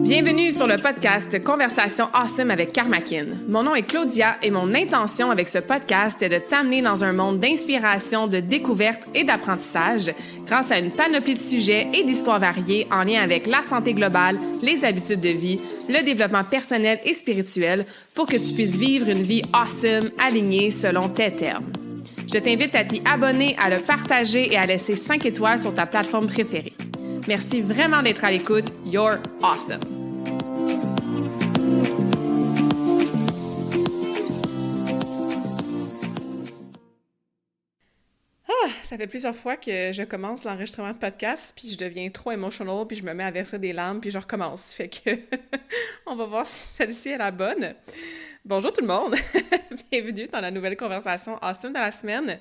Bienvenue sur le podcast Conversation Awesome avec Karmakin. Mon nom est Claudia et mon intention avec ce podcast est de t'amener dans un monde d'inspiration, de découverte et d'apprentissage grâce à une panoplie de sujets et d'histoires variées en lien avec la santé globale, les habitudes de vie, le développement personnel et spirituel pour que tu puisses vivre une vie awesome alignée selon tes termes. Je t'invite à t'y abonner, à le partager et à laisser 5 étoiles sur ta plateforme préférée. Merci vraiment d'être à l'écoute. You're awesome! Ça fait plusieurs fois que je commence l'enregistrement de podcast, puis je deviens trop emotional, puis je me mets à verser des larmes, puis je recommence. Fait que on va voir si celle-ci est la bonne. Bonjour tout le monde! Bienvenue dans la nouvelle conversation Awesome de la semaine.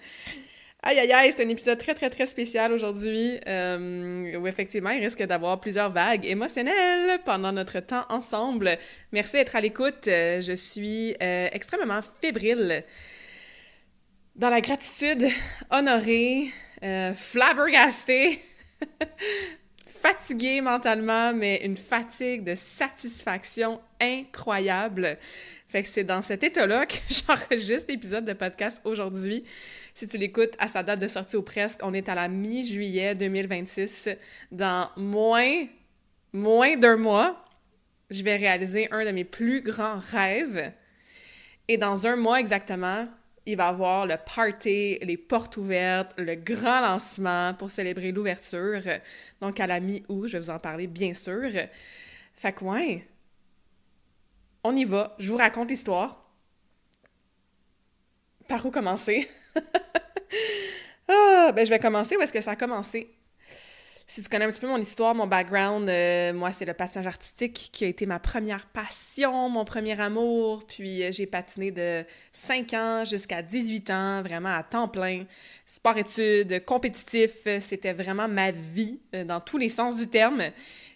Aïe, aïe, aïe, c'est un épisode très, très, très spécial aujourd'hui où effectivement, il risque d'avoir plusieurs vagues émotionnelles pendant notre temps ensemble. Merci d'être à l'écoute. Je suis extrêmement fébrile. Dans la gratitude, honorée, flabbergastée, fatiguée mentalement, mais une fatigue de satisfaction incroyable. Fait que c'est dans cet état-là que j'enregistre l'épisode de podcast aujourd'hui. Si tu l'écoutes à sa date de sortie ou presque, on est à la mi-juillet 2026. Dans moins d'un mois, je vais réaliser un de mes plus grands rêves. Et dans un mois exactement, il va y avoir le party, les portes ouvertes, le grand lancement pour célébrer l'ouverture. Donc, à la mi-août, je vais vous en parler, bien sûr. Fait que, ouais, on y va. Je vous raconte l'histoire. Par où commencer? Je vais commencer où est-ce que ça a commencé? Si tu connais un petit peu mon histoire, mon background, moi, c'est le patinage artistique qui a été ma première passion, mon premier amour. Puis j'ai patiné de 5 ans jusqu'à 18 ans, vraiment à temps plein. Sport-études, compétitif, c'était vraiment ma vie dans tous les sens du terme.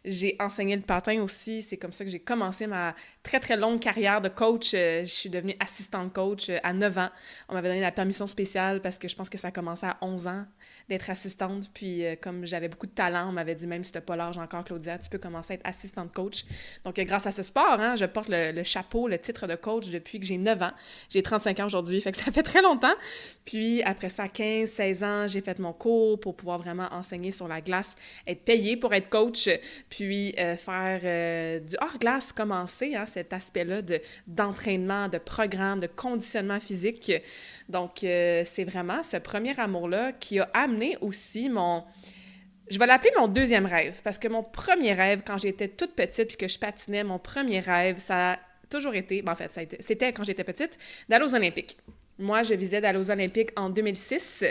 J'ai enseigné le patin aussi, c'est comme ça que j'ai commencé ma très très longue carrière de coach. Je suis devenue assistante coach à 9 ans. On m'avait donné la permission spéciale parce que je pense que ça commençait à 11 ans d'être assistante. Puis comme j'avais beaucoup de talent, on m'avait dit même si t'as pas l'âge encore, Claudia, tu peux commencer à être assistante coach. Donc grâce à ce sport, je porte le chapeau, le titre de coach depuis que j'ai 9 ans. J'ai 35 ans aujourd'hui, fait que ça fait très longtemps. Puis après ça, à 15, 16 ans, j'ai fait mon cours pour pouvoir vraiment enseigner sur la glace, être payée pour être coach. Puis faire du hors-glace, commencer, cet aspect-là d'entraînement, de programme, de conditionnement physique. Donc, c'est vraiment ce premier amour-là qui a amené aussi je vais l'appeler mon deuxième rêve, parce que mon premier rêve, quand j'étais toute petite puis que je patinais, mon premier rêve, ça a toujours été, c'était quand j'étais petite, d'aller aux Olympiques. Moi, je visais d'aller aux Olympiques en 2006,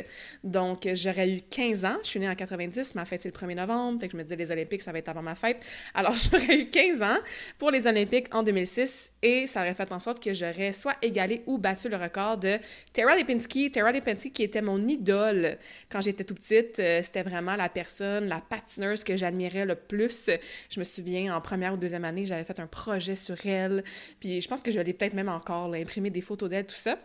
donc j'aurais eu 15 ans. Je suis née en 90, ma fête c'est le 1er novembre, fait que je me disais les Olympiques, ça va être avant ma fête. Alors, j'aurais eu 15 ans pour les Olympiques en 2006 et ça aurait fait en sorte que j'aurais soit égalé ou battu le record de Tara Lipinski. Tara Lipinski qui était mon idole quand j'étais toute petite. C'était vraiment la personne, la patineuse que j'admirais le plus. Je me souviens, en première ou deuxième année, j'avais fait un projet sur elle, puis je pense que je l'ai peut-être même encore, là, imprimé des photos d'elle, tout ça.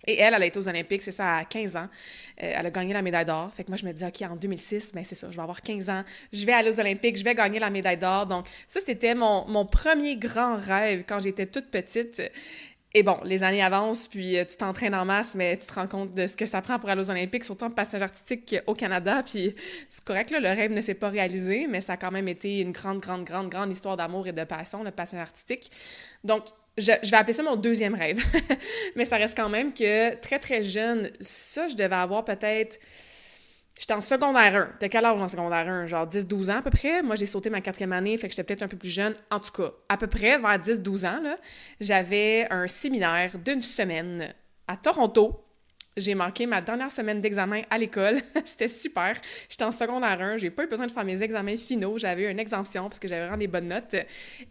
Et elle a été aux Olympiques, c'est ça, à 15 ans. Elle a gagné la médaille d'or. Fait que moi, je me dis, OK, en 2006, c'est ça, je vais avoir 15 ans, je vais aller aux Olympiques, je vais gagner la médaille d'or. Donc, ça, c'était mon premier grand rêve quand j'étais toute petite. Et bon, les années avancent, puis tu t'entraînes en masse, mais tu te rends compte de ce que ça prend pour aller aux Olympiques, surtout en patinage artistique au Canada. Puis c'est correct, là, le rêve ne s'est pas réalisé, mais ça a quand même été une grande, grande, grande, grande histoire d'amour et de passion, le patinage artistique. Donc, je vais appeler ça mon deuxième rêve. Mais ça reste quand même que très, très jeune, ça, je devais avoir peut-être... J'étais en secondaire 1. T'as quel âge en secondaire 1? Genre 10-12 ans à peu près. Moi, j'ai sauté ma 4e année, fait que j'étais peut-être un peu plus jeune. En tout cas, à peu près vers 10-12 ans, là, j'avais un séminaire d'une semaine à Toronto. J'ai manqué ma dernière semaine d'examen à l'école. C'était super. J'étais en secondaire 1. J'ai pas eu besoin de faire mes examens finaux. J'avais eu une exemption parce que j'avais vraiment des bonnes notes.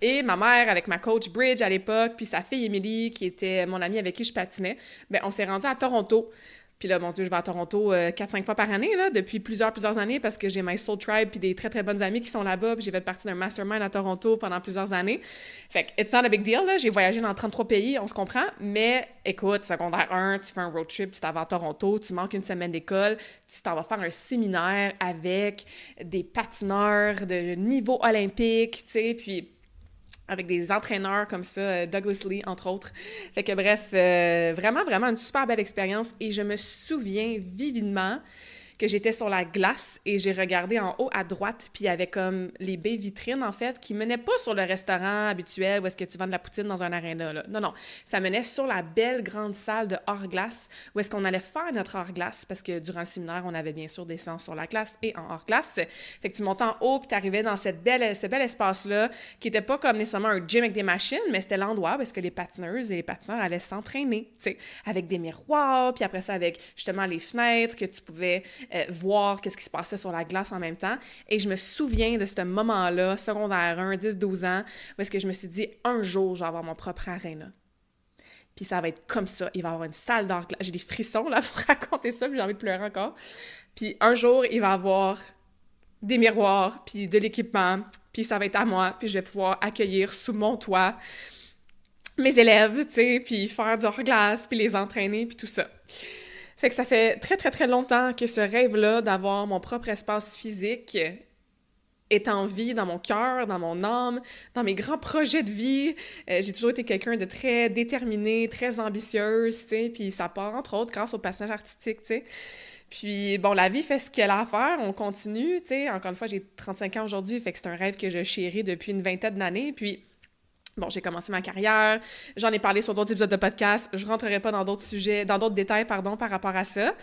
Et ma mère, avec ma coach Bridge à l'époque, puis sa fille Émilie, qui était mon amie avec qui je patinais, on s'est rendu à Toronto. Puis là, mon Dieu, je vais à Toronto 4-5 fois par année, là, depuis plusieurs années, parce que j'ai My Soul Tribe puis des très, très bonnes amies qui sont là-bas, puis j'ai fait partie d'un mastermind à Toronto pendant plusieurs années. Fait que it's not a big deal, là. J'ai voyagé dans 33 pays, on se comprend, mais écoute, secondaire 1, tu fais un road trip, tu t'en vas à Toronto, tu manques une semaine d'école, tu t'en vas faire un séminaire avec des patineurs de niveau olympique, tu sais, puis avec des entraîneurs comme ça, Douglas Lee, entre autres. Fait que bref, vraiment, vraiment une super belle expérience. Et je me souviens vividement que j'étais sur la glace et j'ai regardé en haut à droite, puis il y avait comme les baies vitrines, en fait, qui menaient pas sur le restaurant habituel où est-ce que tu vends de la poutine dans un aréna, là. Non, non. Ça menait sur la belle grande salle de hors-glace où est-ce qu'on allait faire notre hors-glace, parce que durant le séminaire, on avait bien sûr des séances sur la glace et en hors-glace. Fait que tu montais en haut, puis tu arrivais dans ce bel espace-là, qui était pas comme nécessairement un gym avec des machines, mais c'était l'endroit où est-ce que les patineuses et les patineurs allaient s'entraîner, tu sais, avec des miroirs, puis après ça, avec justement les fenêtres que tu pouvais voir qu'est-ce qui se passait sur la glace en même temps. Et je me souviens de ce moment-là, secondaire 1, 10-12 ans, où est-ce que je me suis dit, un jour, je vais avoir mon propre aréna. Puis ça va être comme ça. Il va y avoir une salle d'art glace. J'ai des frissons, là, pour raconter ça, puis j'ai envie de pleurer encore. Puis un jour, il va y avoir des miroirs, puis de l'équipement, puis ça va être à moi, puis je vais pouvoir accueillir sous mon toit mes élèves, tu sais, puis faire du hors-glace, puis les entraîner, puis tout ça. Fait que ça fait très, très, très longtemps que ce rêve-là d'avoir mon propre espace physique est en vie dans mon cœur, dans mon âme, dans mes grands projets de vie. J'ai toujours été quelqu'un de très déterminé, très ambitieuse, tu sais, puis ça part, entre autres, grâce au passage artistique, tu sais. Puis, bon, la vie fait ce qu'elle a à faire, on continue, tu sais. Encore une fois, j'ai 35 ans aujourd'hui, fait que c'est un rêve que je chéris depuis une vingtaine d'années, puis... Bon, j'ai commencé ma carrière, j'en ai parlé sur d'autres épisodes de podcast, je rentrerai pas dans d'autres sujets, dans d'autres détails, pardon, par rapport à ça.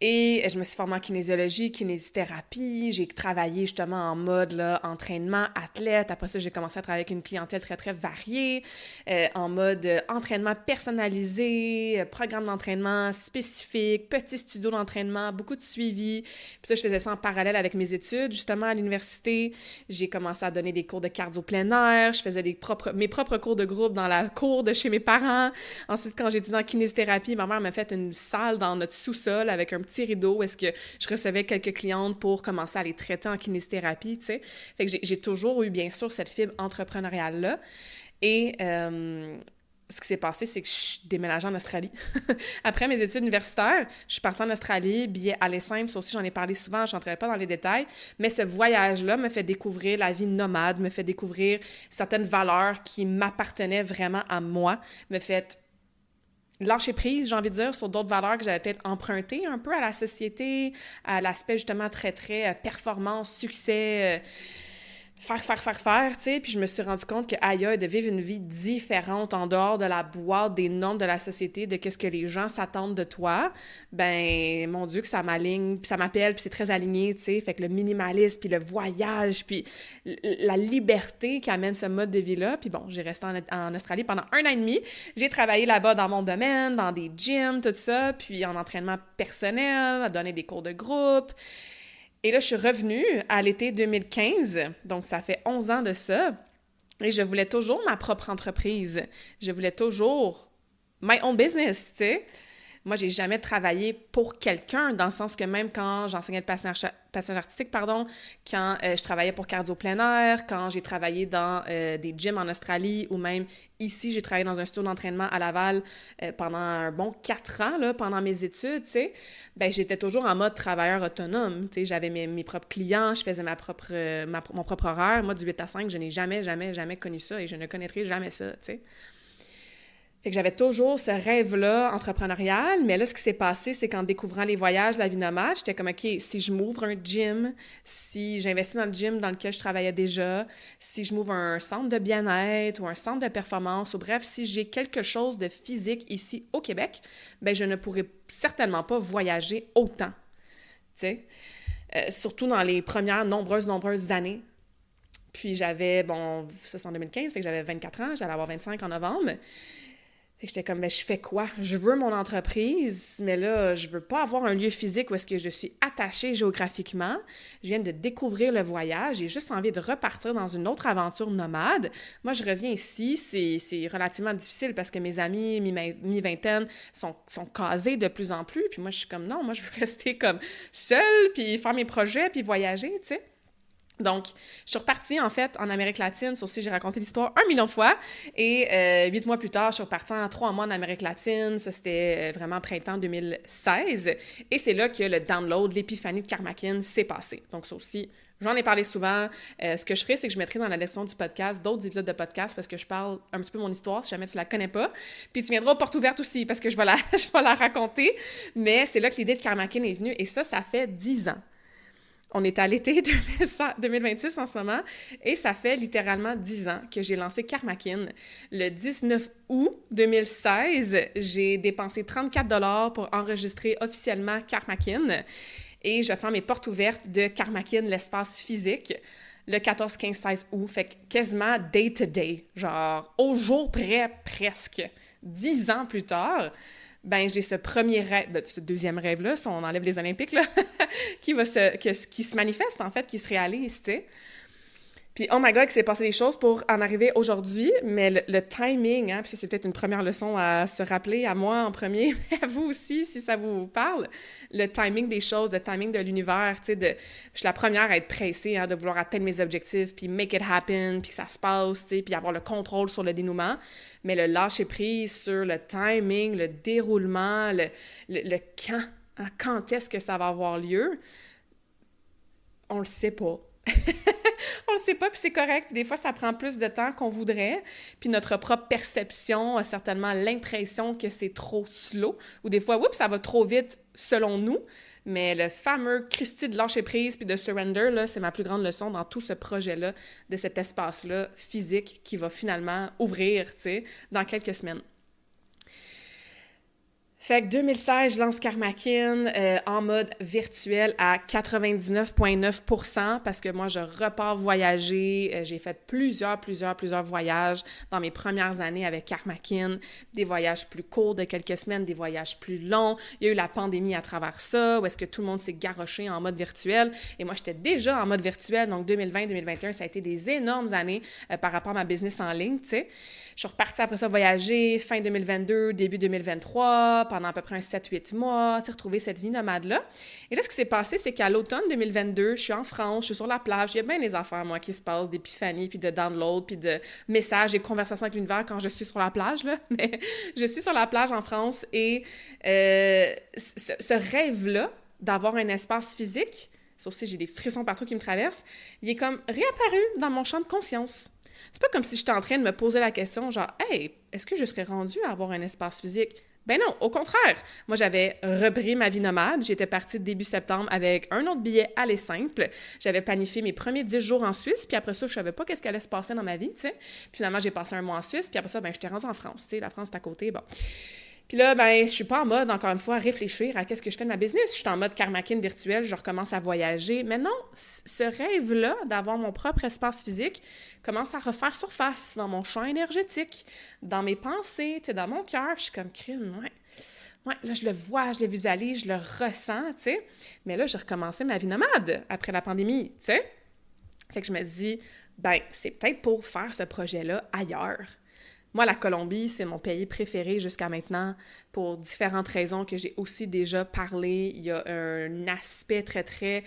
Et je me suis formée en kinésiologie, kinésithérapie, j'ai travaillé justement en mode là, entraînement, athlète. Après ça, j'ai commencé à travailler avec une clientèle très, très variée, en mode entraînement personnalisé, programme d'entraînement spécifique, petit studio d'entraînement, beaucoup de suivi. Puis ça, je faisais ça en parallèle avec mes études. Justement, à l'université, j'ai commencé à donner des cours de cardio plein air, je faisais mes propres cours de groupe dans la cour de chez mes parents. Ensuite, quand j'ai étudié en kinésithérapie, ma mère m'a fait une salle dans notre sous-sol avec un petit rideau où est-ce que je recevais quelques clientes pour commencer à les traiter en kinésithérapie, tu sais. Fait que j'ai toujours eu, bien sûr, cette fibre entrepreneuriale-là. Et ce qui s'est passé, c'est que je suis déménagée en Australie. Après mes études universitaires, je suis partie en Australie, billet aller simple, ça aussi j'en ai parlé souvent, je n'entrerai pas dans les détails, mais ce voyage-là me fait découvrir la vie nomade, me fait découvrir certaines valeurs qui m'appartenaient vraiment à moi, me fait lâcher prise, j'ai envie de dire, sur d'autres valeurs que j'avais peut-être empruntées un peu à la société, à l'aspect justement très, très performance, succès, faire, tu sais. Puis je me suis rendu compte que, aïe, de vivre une vie différente en dehors de la boîte, des normes de la société, de qu'est-ce que les gens s'attendent de toi, ben, mon Dieu, que ça m'aligne, puis ça m'appelle, puis c'est très aligné, tu sais. Fait que le minimalisme, puis le voyage, puis la liberté qu'amène ce mode de vie-là. Puis bon, j'ai resté en Australie pendant 1 an et demi. J'ai travaillé là-bas dans mon domaine, dans des gyms, tout ça, puis en entraînement personnel, à donner des cours de groupe. Et là, je suis revenue à l'été 2015, donc ça fait 11 ans de ça, et je voulais toujours ma propre entreprise. Je voulais toujours my own business, tu sais. Moi, j'ai jamais travaillé pour quelqu'un, dans le sens que même quand j'enseignais le passage artistique, quand je travaillais pour Cardio Plein Air, quand j'ai travaillé dans des gyms en Australie, ou même ici, j'ai travaillé dans un studio d'entraînement à Laval pendant un bon 4 ans, là, pendant mes études, tu sais, ben j'étais toujours en mode travailleur autonome, tu sais, j'avais mes propres clients, je faisais mon propre horaire. Moi, du 8 à 5, je n'ai jamais, jamais, jamais connu ça, et je ne connaîtrai jamais ça, tu sais. Fait que j'avais toujours ce rêve-là entrepreneurial, mais là, ce qui s'est passé, c'est qu'en découvrant les voyages, la vie nomade, j'étais comme, OK, si je m'ouvre un gym, si j'investis dans le gym dans lequel je travaillais déjà, si je m'ouvre un centre de bien-être ou un centre de performance, ou bref, si j'ai quelque chose de physique ici au Québec, ben je ne pourrais certainement pas voyager autant, tu sais, surtout dans les premières nombreuses années. Puis j'avais, bon, ça c'est en 2015, fait que j'avais 24 ans, j'allais avoir 25 en novembre. Fait que j'étais comme, ben, je fais quoi? Je veux mon entreprise, mais là, je veux pas avoir un lieu physique où est-ce que je suis attachée géographiquement. Je viens de découvrir le voyage. J'ai juste envie de repartir dans une autre aventure nomade. Moi, je reviens ici. C'est relativement difficile parce que mes amis, mi-vingtaine, sont casés de plus en plus. Puis moi, je suis comme, non, moi, je veux rester comme seule, puis faire mes projets, puis voyager, tu sais. Donc, je suis repartie, en fait, en Amérique latine. Ça aussi, j'ai raconté l'histoire 1 million de fois. Et 8 mois plus tard, je suis repartie en 3 mois en Amérique latine. Ça, c'était vraiment printemps 2016. Et c'est là que le download, l'épiphanie de Karmakin s'est passé. Donc, ça aussi, J'en ai parlé souvent. Ce que je ferai, c'est que je mettrai dans la description du podcast d'autres épisodes de podcast parce que je parle un petit peu de mon histoire si jamais tu la connais pas. Puis tu viendras aux portes ouvertes aussi parce que je vais la raconter. Mais c'est là que l'idée de Karmakin est venue et ça fait 10 ans. On est à l'été 2026 en ce moment et ça fait littéralement 10 ans que j'ai lancé Karmakin. Le 19 août 2016, j'ai dépensé 34$ pour enregistrer officiellement Karmakin et je vais faire mes portes ouvertes de Karmakin, l'espace physique, le 14, 15, 16 août. Fait que quasiment day to day, genre au jour près presque. 10 ans plus tard, ben j'ai ce premier rêve, ce deuxième rêve-là, si on enlève les Olympiques, là, qui se manifeste, en fait, qui se réalise, tu sais. Puis, oh my God, qu'il s'est passé des choses pour en arriver aujourd'hui, mais le timing, hein, puis ça, c'est peut-être une première leçon à se rappeler, à moi en premier, mais à vous aussi, si ça vous parle, le timing des choses, le timing de l'univers, tu sais, je suis la première à être pressée, hein, de vouloir atteindre mes objectifs, puis make it happen, puis que ça se passe, tu sais, puis avoir le contrôle sur le dénouement, mais le lâcher-prise sur le timing, le déroulement, le quand, hein, quand est-ce que ça va avoir lieu, on le sait pas. On le sait pas, puis c'est correct. Puis des fois, ça prend plus de temps qu'on voudrait. Puis notre propre perception a certainement l'impression que c'est trop slow. Ou des fois, oups, ça va trop vite selon nous. Mais le fameux Christy de lâcher-prise puis de surrender, là, c'est ma plus grande leçon dans tout ce projet-là, de cet espace-là physique qui va finalement ouvrir, tu sais, dans quelques semaines. Fait que 2016, je lance Karmakin en mode virtuel à 99,9% parce que moi, je repars voyager. J'ai fait plusieurs voyages dans mes premières années avec Karmakin. Des voyages plus courts de quelques semaines, des voyages plus longs. Il y a eu la pandémie à travers ça, où est-ce que tout le monde s'est garoché en mode virtuel. Et moi, j'étais déjà en mode virtuel, donc 2020-2021, ça a été des énormes années par rapport à ma business en ligne, tu sais. Je suis repartie après ça voyager, fin 2022, début 2023, pendant à peu près un 7-8 mois, tu sais, retrouver cette vie nomade-là. Et là, ce qui s'est passé, c'est qu'à l'automne 2022, je suis en France, je suis sur la plage, il y a bien des affaires, moi, qui se passent, d'épiphanie, puis de download, puis de messages et conversations avec l'univers quand je suis sur la plage, là. Mais je suis sur la plage en France et ce rêve-là d'avoir un espace physique, ça aussi, j'ai des frissons partout qui me traversent, il est comme réapparu dans mon champ de conscience. C'est pas comme si j'étais en train de me poser la question, genre, « Hey, est-ce que je serais rendue à avoir un espace physique? » Ben non, au contraire. Moi, j'avais repris ma vie nomade. J'étais partie début septembre avec un autre billet aller simple. J'avais planifié mes premiers 10 jours en Suisse, puis après ça, je savais pas qu'est-ce qui allait se passer dans ma vie, tu sais. Finalement, j'ai passé un mois en Suisse, puis après ça, ben j'étais rendue en France, tu sais. La France, c'est à côté, bon. Puis là, ben, je suis pas en mode, encore une fois, réfléchir à qu'est-ce que je fais de ma business. Je suis en mode Karmakin virtuel, je recommence à voyager. Mais non, ce rêve-là d'avoir mon propre espace physique commence à refaire surface dans mon champ énergétique, dans mes pensées, tu sais, dans mon cœur. Je suis comme, crime, ouais, là, je le vois, je le visualise, je le ressens, tu sais. Mais là, j'ai recommencé ma vie nomade après la pandémie, tu sais. Fait que je me dis, ben, c'est peut-être pour faire ce projet-là ailleurs. Moi, la Colombie, c'est mon pays préféré jusqu'à maintenant pour différentes raisons que j'ai aussi déjà parlé. Il y a un aspect très, très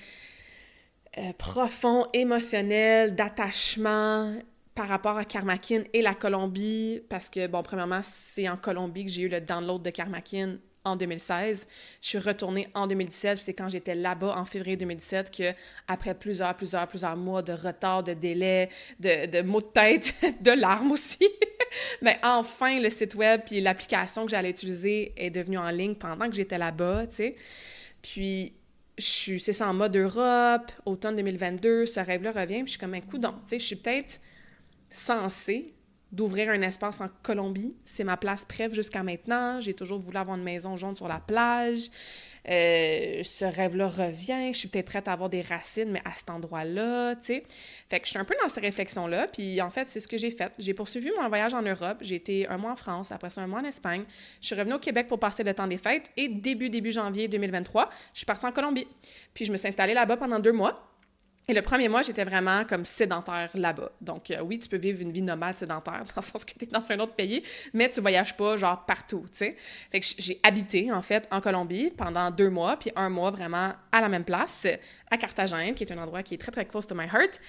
profond, émotionnel, d'attachement par rapport à Karmakin et la Colombie parce que, bon, premièrement, c'est en Colombie que j'ai eu le download de Karmakin en 2016. Je suis retournée en 2017, c'est quand j'étais là-bas en février 2017 que, après plusieurs mois de retard, de délai, de maux de tête, de larmes aussi, mais enfin, le site web puis l'application que j'allais utiliser est devenue en ligne pendant que j'étais là-bas, tu sais. Puis, c'est ça en mode Europe, automne 2022, ce rêve-là revient, puis je suis comme un coudonc, tu sais, je suis peut-être censée d'ouvrir un espace en Colombie. C'est ma place préf jusqu'à maintenant. J'ai toujours voulu avoir une maison jaune sur la plage. Ce rêve-là revient. Je suis peut-être prête à avoir des racines, mais à cet endroit-là, tu sais. Fait que je suis un peu dans ces réflexions-là. Puis en fait, c'est ce que j'ai fait. J'ai poursuivi mon voyage en Europe. J'ai été un mois en France, après ça un mois en Espagne. Je suis revenue au Québec pour passer le temps des fêtes. Et début janvier 2023, je suis partie en Colombie. Puis je me suis installée là-bas pendant 2 mois. Et le premier mois, j'étais vraiment comme sédentaire là-bas. Donc, oui, tu peux vivre une vie nomade sédentaire, dans le sens que tu es dans un autre pays, mais tu voyages pas, genre, partout, tu sais. Fait que j'ai habité, en fait, en Colombie pendant 2 mois, puis 1 mois vraiment à la même place, à Carthagène, qui est un endroit qui est très, très close to my heart.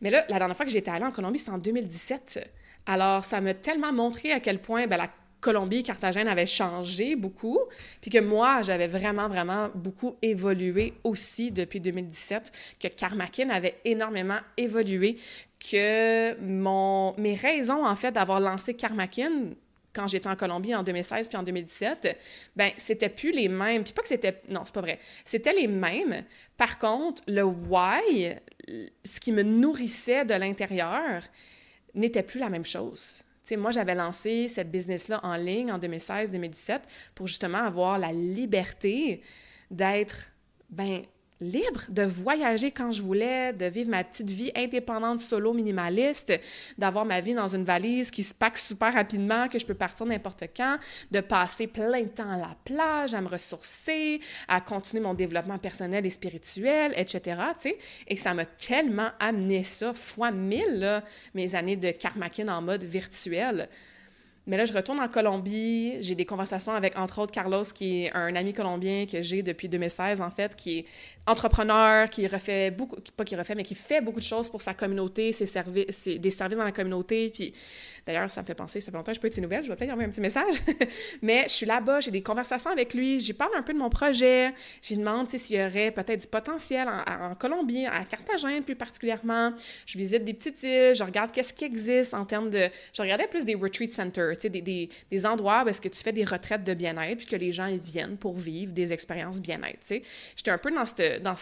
Mais là, la dernière fois que j'étais allée en Colombie, c'était en 2017. Alors, ça m'a tellement montré à quel point, ben, Colombie, Carthagène avait changé beaucoup, puis que moi, j'avais vraiment, vraiment beaucoup évolué aussi depuis 2017, que Karmakin avait énormément évolué, que mes raisons, en fait, d'avoir lancé Karmakin quand j'étais en Colombie en 2016 puis en 2017, ben c'était plus les mêmes. Puis pas que c'était... Non, c'est pas vrai. C'était les mêmes. Par contre, le why, ce qui me nourrissait de l'intérieur, n'était plus la même chose. Tu sais, moi, j'avais lancé cette business-là en ligne en 2016-2017 pour justement avoir la liberté d'être, libre, de voyager quand je voulais, de vivre ma petite vie indépendante, solo, minimaliste, d'avoir ma vie dans une valise qui se pack super rapidement, que je peux partir n'importe quand, de passer plein de temps à la plage, à me ressourcer, à continuer mon développement personnel et spirituel, etc., tu sais, et que ça m'a tellement amené ça, fois 1000, là, mes années de Karmakin en mode virtuel. Mais là, je retourne en Colombie, j'ai des conversations avec, entre autres, Carlos, qui est un ami colombien que j'ai depuis 2016, en fait, qui est entrepreneur, qui refait beaucoup, pas qui refait, mais qui fait beaucoup de choses pour sa communauté, des services dans la communauté, puis d'ailleurs, ça me fait penser, ça fait longtemps que je peux être une nouvelle, je vais peut-être lui envoyer un petit message, mais je suis là-bas, j'ai des conversations avec lui, j'y parle un peu de mon projet, j'y demande s'il y aurait peut-être du potentiel en Colombie, à Carthagène plus particulièrement, je visite des petites îles, je regarde qu'est-ce qui existe en termes de... Je regardais plus des retreat centers, tu sais, des endroits où est-ce que tu fais des retraites de bien-être, puis que les gens ils viennent pour vivre des expériences bien-être, tu sais. J'étais un peu dans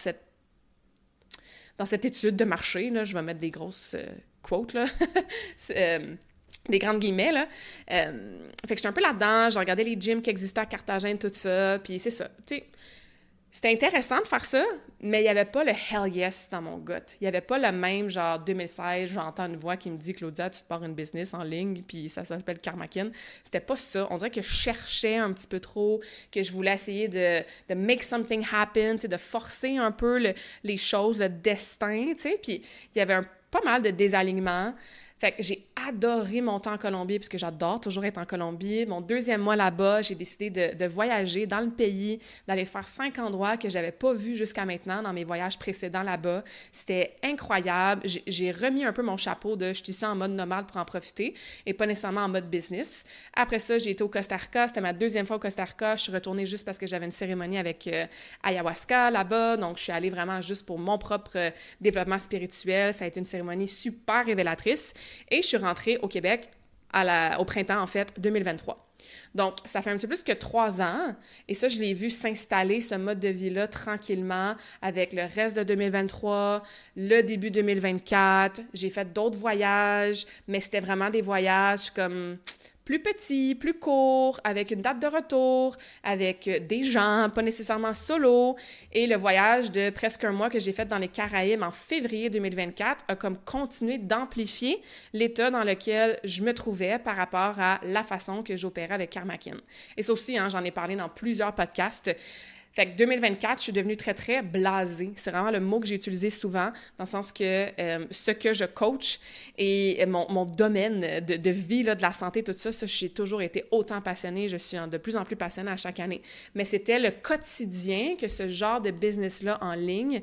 cette étude de marché, là, je vais mettre des grosses quotes, là, des grandes guillemets, là. Fait que j'étais un peu là-dedans, je regardais les gyms qui existaient à Carthagène, tout ça, puis c'est ça, tu sais. C'était intéressant de faire ça, mais il n'y avait pas le hell yes dans mon gut. Il n'y avait pas le même, genre, 2016, j'entends une voix qui me dit « Claudia, tu te pars une business en ligne, puis ça s'appelle Karmakin ». C'était pas ça. On dirait que je cherchais un petit peu trop, que je voulais essayer de make something happen, tu sais, de forcer un peu les choses, le destin, tu sais. Puis il y avait pas mal de désalignements. Fait que j'ai adoré mon temps en Colombie, parce que j'adore toujours être en Colombie. Mon 2e mois là-bas, j'ai décidé de voyager dans le pays, d'aller faire 5 endroits que j'avais pas vus jusqu'à maintenant dans mes voyages précédents là-bas. C'était incroyable. J'ai remis un peu mon chapeau de « je suis ici en mode nomade pour en profiter » et pas nécessairement en mode business. Après ça, j'ai été au Costa Rica. C'était ma 2e fois au Costa Rica. Je suis retournée juste parce que j'avais une cérémonie avec ayahuasca là-bas. Donc, je suis allée vraiment juste pour mon propre développement spirituel. Ça a été une cérémonie super révélatrice. Et je suis rentrée au Québec au printemps, en fait, 2023. Donc, ça fait un petit peu plus que 3 ans. Et ça, je l'ai vu s'installer, ce mode de vie-là, tranquillement, avec le reste de 2023, le début 2024. J'ai fait d'autres voyages, mais c'était vraiment des voyages comme... plus petit, plus court, avec une date de retour, avec des gens, pas nécessairement solo. Et le voyage de presque un mois que j'ai fait dans les Caraïbes en février 2024 a comme continué d'amplifier l'état dans lequel je me trouvais par rapport à la façon que j'opérais avec Karmakin. Et ça aussi, j'en ai parlé dans plusieurs podcasts. Fait que 2024, je suis devenue très, très blasée. C'est vraiment le mot que j'ai utilisé souvent, dans le sens que ce que je coach et mon domaine de vie, là, de la santé, tout ça, j'ai toujours été autant passionnée. Je suis de plus en plus passionnée à chaque année. Mais c'était le quotidien que ce genre de business-là en ligne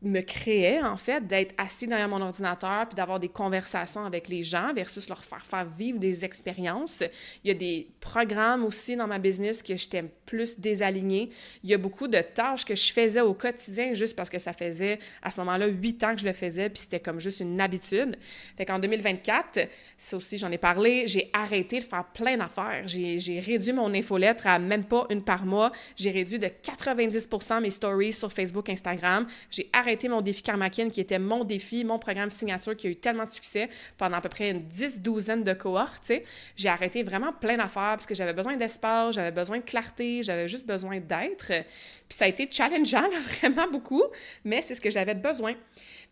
me créait, en fait, d'être assis derrière mon ordinateur puis d'avoir des conversations avec les gens versus leur faire vivre des expériences. Il y a des programmes aussi dans ma business que j'étais plus désalignée. Il y a beaucoup de tâches que je faisais au quotidien juste parce que ça faisait, à ce moment-là, 8 ans que je le faisais puis c'était comme juste une habitude. Fait qu'en 2024, ça aussi, j'en ai parlé, j'ai arrêté de faire plein d'affaires. J'ai réduit mon infolettre à même pas une par mois. J'ai réduit de 90% mes stories sur Facebook, Instagram. J'ai arrêté mon défi Karmakin, qui était mon défi, mon programme signature qui a eu tellement de succès pendant à peu près une 10-12aine de cohortes, tu sais. J'ai arrêté vraiment plein d'affaires parce que j'avais besoin d'espace, j'avais besoin de clarté, j'avais juste besoin d'être. Puis ça a été challengeant, là, vraiment beaucoup, mais c'est ce que j'avais besoin.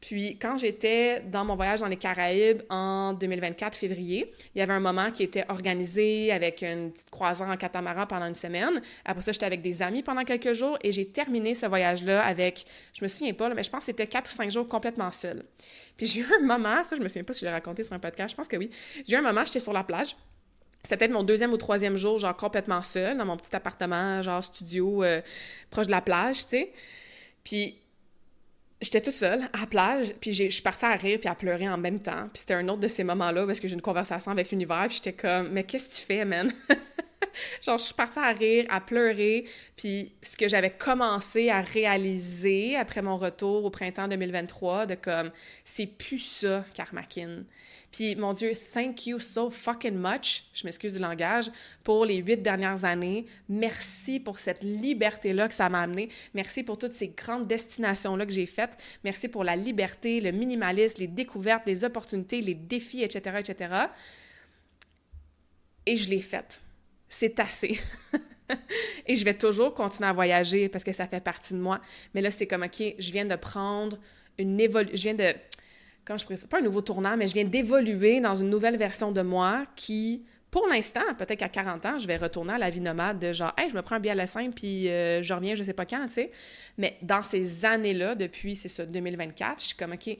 Puis quand j'étais dans mon voyage dans les Caraïbes en 2024, février, il y avait un moment qui était organisé avec une petite croisière en catamaran pendant une semaine. Après ça, j'étais avec des amis pendant quelques jours et j'ai terminé ce voyage-là avec, je me souviens pas, là, mais je pense que c'était 4 ou 5 jours complètement seule. Puis j'ai eu un moment, ça je me souviens pas si je l'ai raconté sur un podcast, je pense que oui. J'ai eu un moment, j'étais sur la plage. C'était peut-être mon 2e ou 3e jour, genre complètement seule, dans mon petit appartement, genre studio, proche de la plage, tu sais. Puis j'étais toute seule à la plage, puis je suis partie à rire puis à pleurer en même temps. Puis c'était un autre de ces moments-là parce que j'ai une conversation avec l'univers, puis j'étais comme, mais qu'est-ce que tu fais, man? Genre, je suis partie à rire, à pleurer, puis ce que j'avais commencé à réaliser après mon retour au printemps 2023, de comme, c'est plus ça, Karmakin. Puis, mon Dieu, thank you so fucking much, je m'excuse du langage, pour les 8 dernières années. Merci pour cette liberté-là que ça m'a amené. Merci pour toutes ces grandes destinations-là que j'ai faites. Merci pour la liberté, le minimalisme, les découvertes, les opportunités, les défis, etc., etc. Et je l'ai faite. C'est assez. Et je vais toujours continuer à voyager parce que ça fait partie de moi. Mais là, c'est comme, OK, je viens de prendre une évolution. Je viens de. Comment je pourrais dire? Pas un nouveau tournant, mais je viens d'évoluer dans une nouvelle version de moi qui, pour l'instant, peut-être qu'à 40 ans, je vais retourner à la vie nomade de genre, hey, je me prends un billet à la Seine puis je reviens, je sais pas quand, tu sais. Mais dans ces années-là, depuis, c'est ça, 2024, je suis comme, OK,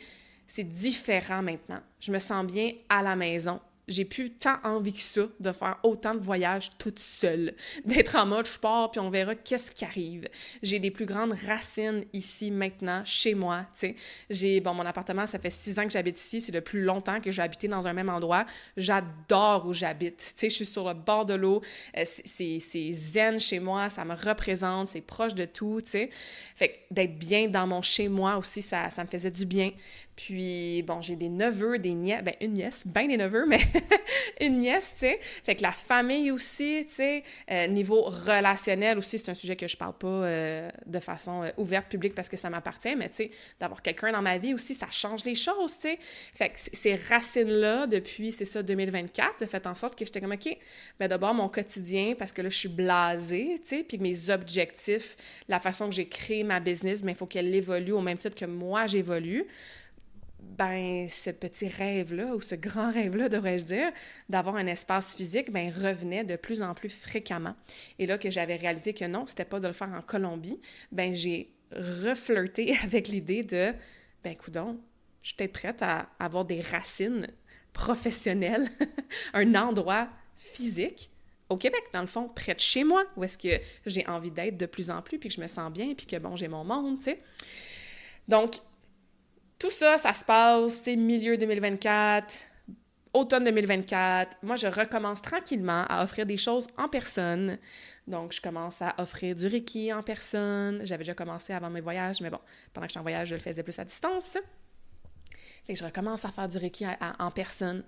c'est différent maintenant. Je me sens bien à la maison. J'ai plus tant envie que ça de faire autant de voyages toute seule, d'être en mode je pars puis on verra qu'est-ce qui arrive. J'ai des plus grandes racines ici maintenant, chez moi, tu sais. Mon appartement, ça fait 6 ans que j'habite ici, c'est le plus longtemps que j'ai habité dans un même endroit. J'adore où j'habite, tu sais, je suis sur le bord de l'eau, c'est zen chez moi, ça me représente, c'est proche de tout, tu sais. Fait que d'être bien dans mon chez-moi aussi, ça me faisait du bien. Puis, bon, j'ai des neveux, des nièces, une nièce, des neveux, mais une nièce, tu sais. Fait que la famille aussi, tu sais, niveau relationnel aussi, c'est un sujet que je parle pas de façon ouverte, publique, parce que ça m'appartient, mais tu sais, d'avoir quelqu'un dans ma vie aussi, ça change les choses, tu sais. Fait que ces racines-là, depuis, c'est ça, 2024, a fait en sorte que j'étais comme, OK, ben d'abord, mon quotidien, parce que là, je suis blasée, tu sais, puis mes objectifs, la façon que j'ai créé ma business, mais il faut qu'elle évolue au même titre que moi, j'évolue. Ben, ce petit rêve-là, ou ce grand rêve-là, devrais-je dire, d'avoir un espace physique, ben, revenait de plus en plus fréquemment. Et là que j'avais réalisé que non, c'était pas de le faire en Colombie, ben, j'ai reflirté avec l'idée de, ben, coudonc, je suis peut-être prête à avoir des racines professionnelles, un endroit physique au Québec, dans le fond, près de chez moi, où est-ce que j'ai envie d'être de plus en plus, puis que je me sens bien, puis que, bon, j'ai mon monde, tu sais. Donc, tout ça, ça se passe, tu sais, milieu 2024, automne 2024. Moi, je recommence tranquillement à offrir des choses en personne. Donc, je commence à offrir du Reiki en personne. J'avais déjà commencé avant mes voyages, mais bon, pendant que j'étais en voyage, je le faisais plus à distance. Fait que je recommence à faire du Reiki en personne.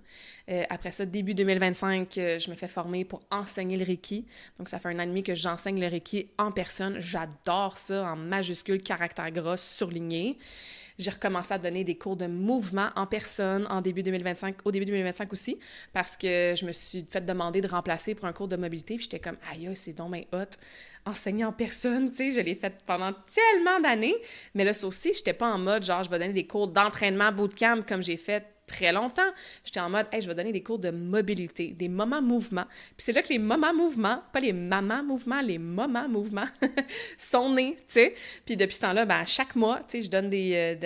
Après ça, début 2025, je me fais former pour enseigner le Reiki. Donc, ça fait 1 an et demi que j'enseigne le Reiki en personne. J'adore ça, en majuscule, caractère gras, surligné. J'ai recommencé à donner des cours de mouvement en personne au début 2025 aussi, parce que je me suis fait demander de remplacer pour un cours de mobilité, puis j'étais comme, aïe, c'est donc bien hot, enseigner en personne, tu sais, je l'ai fait pendant tellement d'années, mais là, ça aussi, j'étais pas en mode, genre, je vais donner des cours d'entraînement bootcamp comme j'ai fait très longtemps. J'étais en mode, hey, je vais donner des cours de mobilité, des moments mouvements. Puis c'est là que les moments mouvements, pas les mamans mouvements, les moments mouvements sont nés, tu sais. Puis depuis ce temps-là, ben, chaque mois, tu sais, je donne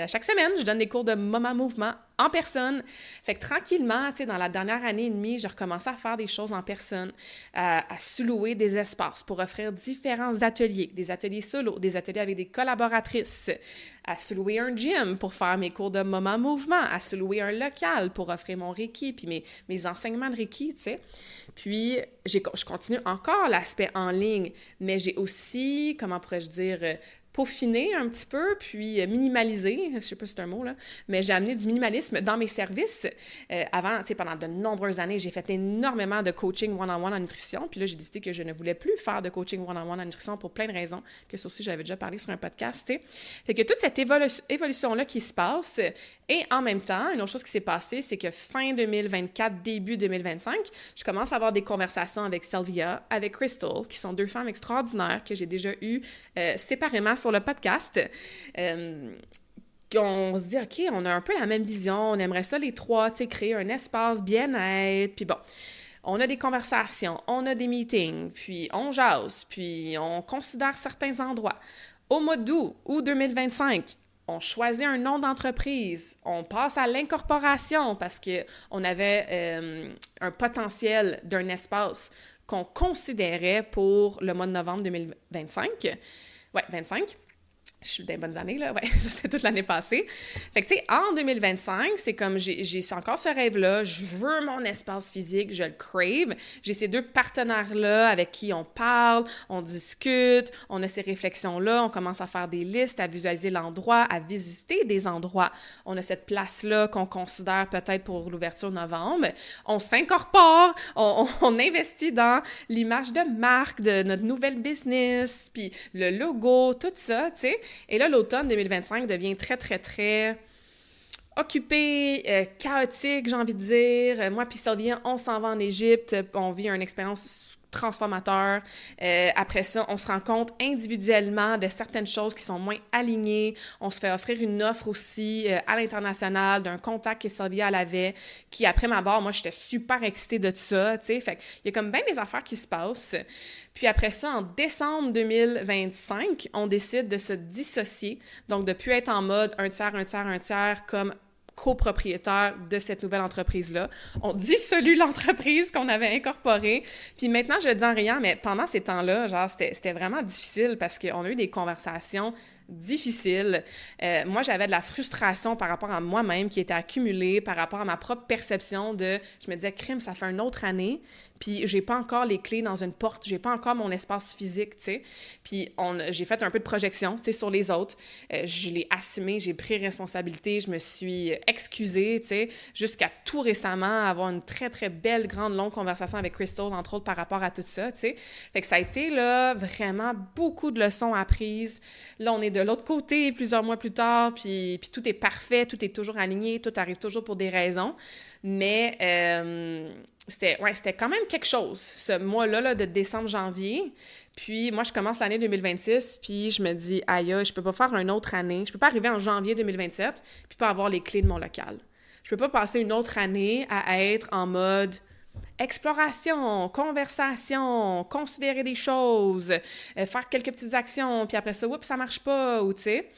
chaque semaine, je donne des cours de moments mouvements en personne. Fait que tranquillement, tu sais, dans la dernière année et demie, j'ai recommencé à faire des choses en personne, à sous-louer des espaces pour offrir différents ateliers, des ateliers solo, des ateliers avec des collaboratrices, à sous-louer un gym pour faire mes cours de moment mouvement, à sous-louer un local pour offrir mon Reiki, puis mes enseignements de Reiki, tu sais. Puis, je continue encore l'aspect en ligne, mais j'ai aussi, comment pourrais-je dire, peaufiner un petit peu, puis minimaliser, je sais pas si c'est un mot, là, mais j'ai amené du minimalisme dans mes services. Avant, tu sais, pendant de nombreuses années, j'ai fait énormément de coaching one-on-one en nutrition, puis là, j'ai décidé que je ne voulais plus faire de coaching one-on-one en nutrition pour plein de raisons, que ça aussi, j'avais déjà parlé sur un podcast, tu sais. Fait que toute cette évolution-là qui se passe, et en même temps, une autre chose qui s'est passée, c'est que fin 2024, début 2025, je commence à avoir des conversations avec Sylvia, avec Crystal, qui sont 2 femmes extraordinaires que j'ai déjà eues séparément sur le podcast. On se dit, OK, on a un peu la même vision, on aimerait ça les 3, tu sais, créer un espace bien-être, puis bon, on a des conversations, on a des meetings, puis on jase, puis on considère certains endroits. Au mois d'août, août 2025, on choisit un nom d'entreprise, on passe à l'incorporation parce qu'on avait un potentiel d'un espace qu'on considérait pour le mois de novembre 2025. Ouais, 25. Je suis dans les bonnes années, là, ouais, c'était toute l'année passée. Fait que, tu sais, en 2025, c'est comme, j'ai encore ce rêve-là, je veux mon espace physique, je le crave. J'ai ces deux partenaires-là avec qui on parle, on discute, on a ces réflexions-là, on commence à faire des listes, à visualiser l'endroit, à visiter des endroits. On a cette place-là qu'on considère peut-être pour l'ouverture novembre. On s'incorpore, on investit dans l'image de marque de notre nouvelle business, puis le logo, tout ça, tu sais. Et là, l'automne 2025 devient très, très, très occupé, chaotique, j'ai envie de dire. Moi puis Sylvia, on s'en va en Égypte, on vit une expérience transformateur. Après ça, on se rend compte individuellement de certaines choses qui sont moins alignées. On se fait offrir une offre aussi à l'international d'un contact que Sylvia elle avait, qui après ma barre, moi, j'étais super excitée de tout ça, tu sais. Fait qu'il y a comme bien des affaires qui se passent. Puis après ça, en décembre 2025, on décide de se dissocier. Donc, de plus être en mode un tiers, un tiers, un tiers, comme copropriétaire de cette nouvelle entreprise-là. On dissolue l'entreprise qu'on avait incorporée. Puis maintenant, je le dis en riant, mais pendant ces temps-là, genre, c'était vraiment difficile parce qu'on a eu des conversations difficiles. Moi, j'avais de la frustration par rapport à moi-même qui était accumulée, par rapport à ma propre perception de... Je me disais, crime, ça fait une autre année, puis j'ai pas encore les clés dans une porte, j'ai pas encore mon espace physique, tu sais. Puis j'ai fait un peu de projection, tu sais, sur les autres. Je l'ai assumé, j'ai pris responsabilité, je me suis excusée, tu sais, jusqu'à tout récemment avoir une très, très belle, grande, longue conversation avec Crystal, entre autres, par rapport à tout ça, tu sais. Fait que ça a été, là, vraiment beaucoup de leçons apprises. Là, on est de l'autre côté, plusieurs mois plus tard, puis tout est parfait, tout est toujours aligné, tout arrive toujours pour des raisons. Mais c'était quand même quelque chose, ce mois-là là, de décembre-janvier. Puis moi, je commence l'année 2026, puis je me dis, aïe, je peux pas faire une autre année. Je peux pas arriver en janvier 2027 puis pas avoir les clés de mon local. Je peux pas passer une autre année à être en mode exploration, conversation, considérer des choses, faire quelques petites actions, puis après ça, oups, ça marche pas, ou tu sais.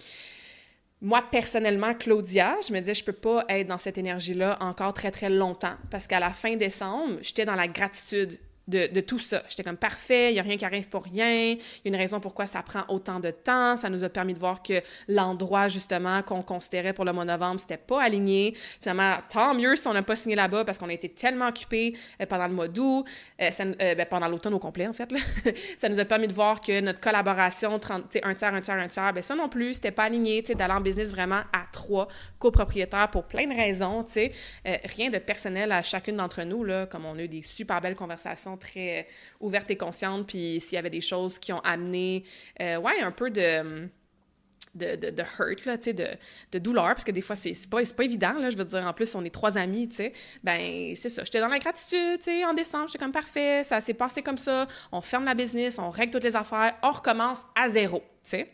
Moi, personnellement, Claudia, je me disais, je peux pas être dans cette énergie-là encore très, très longtemps. Parce qu'à la fin décembre, j'étais dans la gratitude de tout ça. J'étais comme parfait, il n'y a rien qui arrive pour rien, il y a une raison pourquoi ça prend autant de temps. Ça nous a permis de voir que l'endroit, justement, qu'on considérait pour le mois de novembre, c'était pas aligné. Finalement, tant mieux si on n'a pas signé là-bas parce qu'on a été tellement occupés pendant le mois d'août, pendant l'automne au complet, en fait. Là. Ça nous a permis de voir que notre collaboration, un tiers, un tiers, un tiers, ça non plus, c'était pas aligné, d'aller en business vraiment à 3 copropriétaires pour plein de raisons, rien de personnel à chacune d'entre nous, là, comme on a eu des super belles conversations très ouvertes et conscientes, puis s'il y avait des choses qui ont amené, un peu de hurt, là, de douleur, parce que des fois, c'est pas évident, là, je veux dire, en plus, on est 3 amis, tu sais, ben, c'est ça, j'étais dans la gratitude, tu sais, en décembre, j'étais comme parfait, ça s'est passé comme ça, on ferme la business, on règle toutes les affaires, on recommence à zéro, tu sais.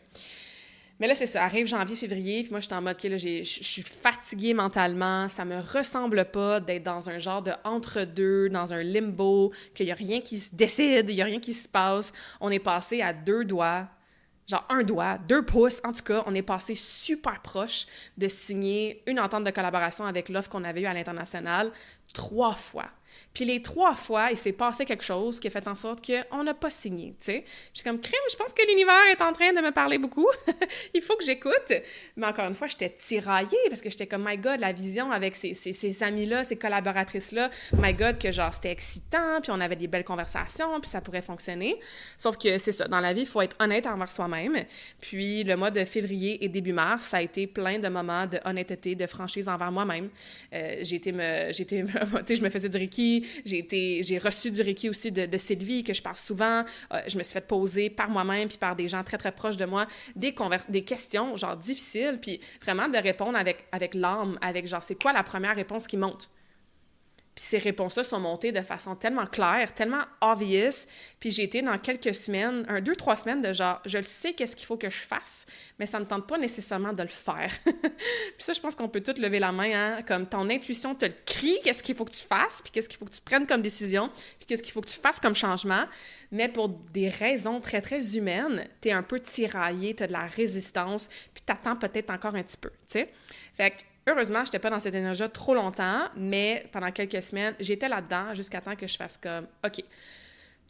Mais là, c'est ça, arrive janvier, février, puis moi, j'étais en mode, OK, là, je suis fatiguée mentalement, ça me ressemble pas d'être dans un genre de entre-deux, dans un limbo, qu'il y a rien qui se décide, il y a rien qui se passe. On est passé à 2 doigts, genre 1 doigt, 2 pouces, en tout cas, on est passé super proche de signer une entente de collaboration avec l'offre qu'on avait eue à l'international 3 fois. Puis les 3 fois, il s'est passé quelque chose qui a fait en sorte qu'on n'a pas signé, tu sais. J'ai comme, crime, je pense que l'univers est en train de me parler beaucoup. Il faut que j'écoute. Mais encore une fois, j'étais tiraillée parce que j'étais comme, my God, la vision avec ces amis-là, ces collaboratrices-là, my God, que genre, c'était excitant, puis on avait des belles conversations, puis ça pourrait fonctionner. Sauf que c'est ça, dans la vie, il faut être honnête envers soi-même. Puis le mois de février et début mars, ça a été plein de moments de honnêteté, de franchise envers moi-même. Tu sais, je me faisais du Reiki, j'ai reçu du Reiki aussi de Sylvie, que je parle souvent. Je me suis fait poser par moi-même puis par des gens très, très proches de moi des questions, genre, difficiles, puis vraiment de répondre avec l'âme, avec genre, c'est quoi la première réponse qui monte? Puis ces réponses-là sont montées de façon tellement claire, tellement obvious. Puis j'ai été dans quelques semaines, 2-3 semaines de genre, je le sais qu'est-ce qu'il faut que je fasse, mais ça ne me tente pas nécessairement de le faire. Puis ça, je pense qu'on peut tous lever la main, hein? Comme ton intuition te le crie, qu'est-ce qu'il faut que tu fasses, puis qu'est-ce qu'il faut que tu prennes comme décision, puis qu'est-ce qu'il faut que tu fasses comme changement. Mais pour des raisons très, très humaines, t'es un peu tiraillé, t'as de la résistance, puis t'attends peut-être encore un petit peu, tu sais. Fait que heureusement, je n'étais pas dans cette énergie trop longtemps, mais pendant quelques semaines, j'étais là-dedans jusqu'à temps que je fasse comme, OK, il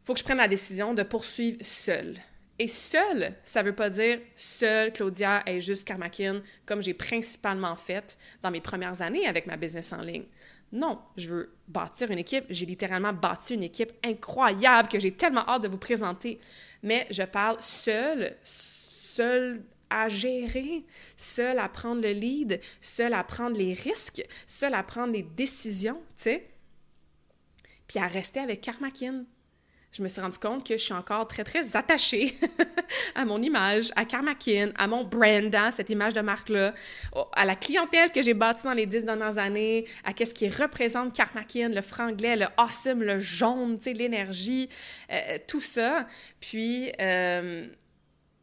faut que je prenne la décision de poursuivre seule. Et seule, ça veut pas dire seule Claudia est juste Karmakin, comme j'ai principalement fait dans mes premières années avec ma business en ligne. Non, je veux bâtir une équipe. J'ai littéralement bâti une équipe incroyable que j'ai tellement hâte de vous présenter. Mais je parle seule à gérer, seule à prendre le lead, seule à prendre les risques, seule à prendre les décisions, tu sais. Puis à rester avec Karmakin. Je me suis rendu compte que je suis encore très, très attachée à mon image, à Karmakin, à mon brand, hein, cette image de marque-là, à la clientèle que j'ai bâtie dans les 10 dernières années, à qu'est-ce qui représente Karmakin, le franglais, le awesome, le jaune, tu sais, l'énergie, tout ça. Puis,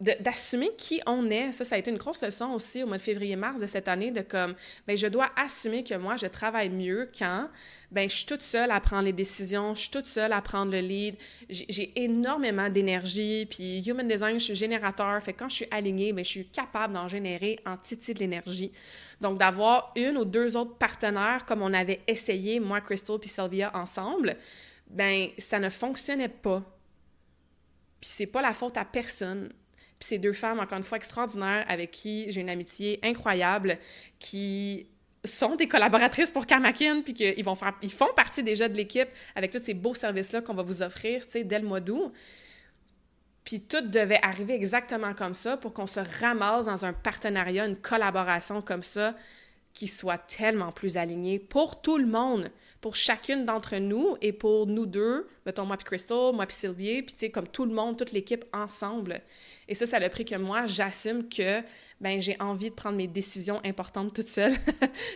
d'assumer qui on est. Ça a été une grosse leçon aussi au mois de février-mars de cette année, de comme, ben je dois assumer que moi, je travaille mieux quand, ben je suis toute seule à prendre les décisions, je suis toute seule à prendre le lead, j'ai énormément d'énergie, puis Human Design, je suis générateur, fait que quand je suis alignée, ben je suis capable d'en générer en titi de l'énergie. Donc, d'avoir une ou deux autres partenaires, comme on avait essayé, moi, Crystal puis Sylvia, ensemble, ben ça ne fonctionnait pas. Puis c'est pas la faute à personne. Puis c'est deux femmes, encore une fois, extraordinaires, avec qui j'ai une amitié incroyable, qui sont des collaboratrices pour Karmakin, puis qu'ils font partie déjà de l'équipe avec tous ces beaux services-là qu'on va vous offrir, tu sais, dès le mois d'août. Puis tout devait arriver exactement comme ça pour qu'on se ramasse dans un partenariat, une collaboration comme ça, qui soit tellement plus aligné pour tout le monde, pour chacune d'entre nous et pour nous deux, mettons moi puis Crystal, moi puis Sylvie, puis tu sais, comme tout le monde, toute l'équipe ensemble. Et ça a le prix que moi, j'assume que ben j'ai envie de prendre mes décisions importantes toute seule,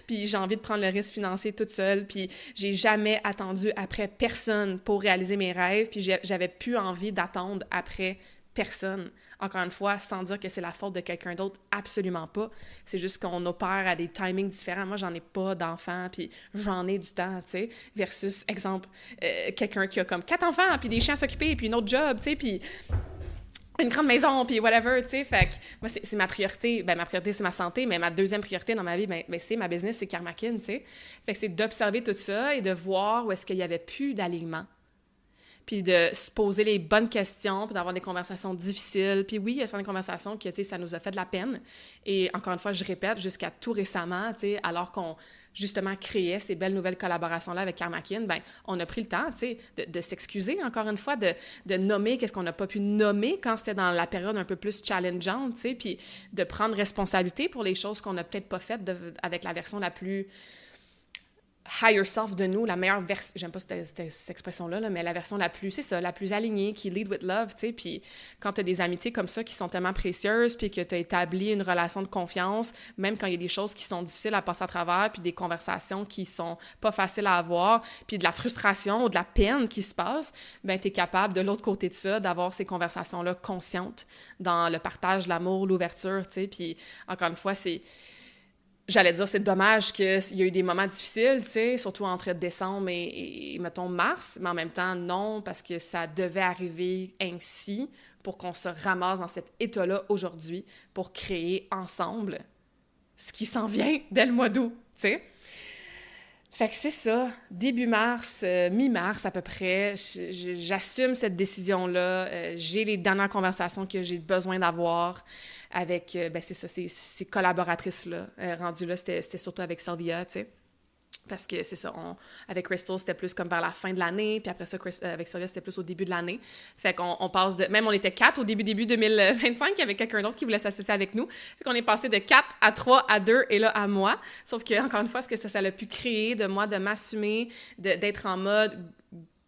puis j'ai envie de prendre le risque financier toute seule, puis j'ai jamais attendu après personne pour réaliser mes rêves, puis j'avais plus envie d'attendre après personne. Encore une fois, sans dire que c'est la faute de quelqu'un d'autre, absolument pas. C'est juste qu'on opère à des timings différents. Moi, j'en ai pas d'enfants, puis j'en ai du temps, tu sais, versus, exemple, quelqu'un qui a comme 4 enfants, puis des chiens à s'occuper, puis une autre job, tu sais, puis une grande maison, puis whatever, tu sais. Fait que moi, c'est ma priorité. Ben, ma priorité, c'est ma santé, mais ma deuxième priorité dans ma vie, ben c'est ma business, c'est Karmakin, tu sais. Fait que c'est d'observer tout ça et de voir où est-ce qu'il y avait plus d'alignement. Puis de se poser les bonnes questions, puis d'avoir des conversations difficiles. Puis oui, il y a certaines conversations que, tu sais, ça nous a fait de la peine. Et encore une fois, je répète, jusqu'à tout récemment, tu sais, alors qu'on, justement, créait ces belles nouvelles collaborations-là avec Karmakin, ben on a pris le temps, tu sais, de s'excuser, encore une fois, de nommer qu'est-ce qu'on n'a pas pu nommer quand c'était dans la période un peu plus challengeante, tu sais, puis de prendre responsabilité pour les choses qu'on n'a peut-être pas faites avec la version la plus higher self de nous, la meilleure version, j'aime pas cette expression-là, là, mais la version la plus, c'est ça, la plus alignée, qui lead with love, tu sais, puis quand t'as des amitiés comme ça qui sont tellement précieuses, puis que t'as établi une relation de confiance, même quand il y a des choses qui sont difficiles à passer à travers, puis des conversations qui sont pas faciles à avoir, puis de la frustration ou de la peine qui se passe, ben t'es capable, de l'autre côté de ça, d'avoir ces conversations-là conscientes dans le partage, l'amour, l'ouverture, tu sais, puis encore une fois, j'allais dire, c'est dommage qu'il y a eu des moments difficiles, tu sais, surtout entre décembre et, mettons, mars, mais en même temps, non, parce que ça devait arriver ainsi pour qu'on se ramasse dans cet état-là aujourd'hui pour créer ensemble ce qui s'en vient dès le mois d'août, tu sais. Fait que c'est ça, début mars, mi-mars à peu près, j'assume cette décision-là, j'ai les dernières conversations que j'ai besoin d'avoir avec, ben c'est ça, ces collaboratrices-là, rendues là, c'était surtout avec Sylvia, tu sais. Parce que c'est ça, avec Crystal, c'était plus comme vers la fin de l'année, puis après ça, avec Sylvia, c'était plus au début de l'année. Fait qu'on passe de... Même on était 4 au début 2025, il y avait quelqu'un d'autre qui voulait s'associer avec nous. Fait qu'on est passé de 4 à 3 à 2 et là à moi. Sauf que, encore une fois, ce que ça a pu créer de moi, de m'assumer, d'être en mode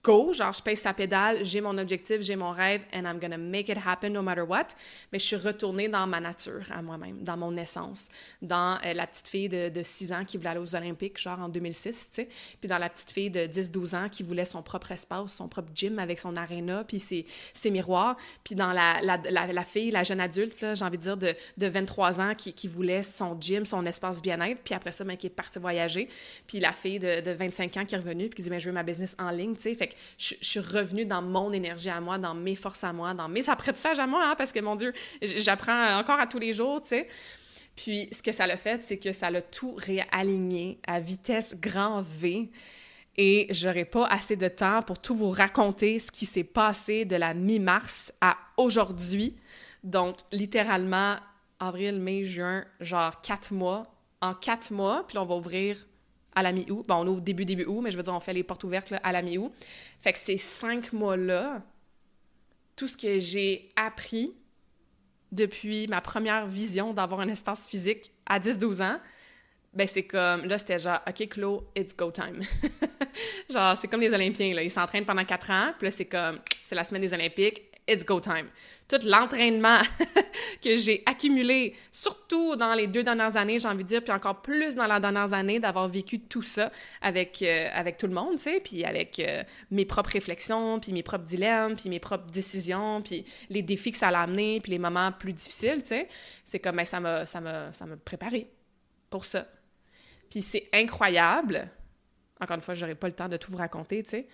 go, genre je pèse sa pédale, j'ai mon objectif, j'ai mon rêve, and I'm gonna make it happen no matter what. Mais je suis retournée dans ma nature à moi-même, dans mon essence, dans la petite fille de 6 ans qui voulait aller aux Olympiques, genre en 2006, tu sais, puis dans la petite fille de 10-12 ans qui voulait son propre espace, son propre gym avec son aréna, puis ses miroirs, puis dans la fille, la jeune adulte, là, j'ai envie de dire, de 23 ans qui voulait son gym, son espace bien-être, puis après ça, ben, qui est partie voyager, puis la fille de 25 ans qui est revenue, puis qui dit, ben, je veux ma business en ligne, tu sais, fait que je suis revenue dans mon énergie à moi, dans mes forces à moi, dans mes apprentissages à moi, hein, parce que, mon Dieu, j'apprends encore à tous les jours, tu sais. Puis, ce que ça l'a fait, c'est que ça l'a tout réaligné à vitesse grand V. Et j'aurai pas assez de temps pour tout vous raconter ce qui s'est passé de la mi-mars à aujourd'hui. Donc, littéralement, avril, mai, juin, genre 4 mois. En 4 mois, puis là, on va ouvrir à la mi-août. Bon, on ouvre début août, mais je veux dire, on fait les portes ouvertes là, à la mi-août. Fait que ces 5 mois-là, tout ce que j'ai appris depuis ma première vision d'avoir un espace physique à 10-12 ans, ben c'est comme, là, c'était genre, OK, Chloé, it's go time. Genre, c'est comme les Olympiens, là. Ils s'entraînent pendant 4 ans, puis là, c'est comme, c'est la semaine des Olympiques, it's go time. Tout l'entraînement que j'ai accumulé, surtout dans les 2 dernières années, j'ai envie de dire, puis encore plus dans les dernières années, d'avoir vécu tout ça avec tout le monde, tu sais, puis avec mes propres réflexions, puis mes propres dilemmes, puis mes propres décisions, puis les défis que ça a amené, puis les moments plus difficiles, tu sais. C'est comme, ben, ça m'a préparé pour ça. Puis c'est incroyable. Encore une fois, j'aurais pas le temps de tout vous raconter, tu sais.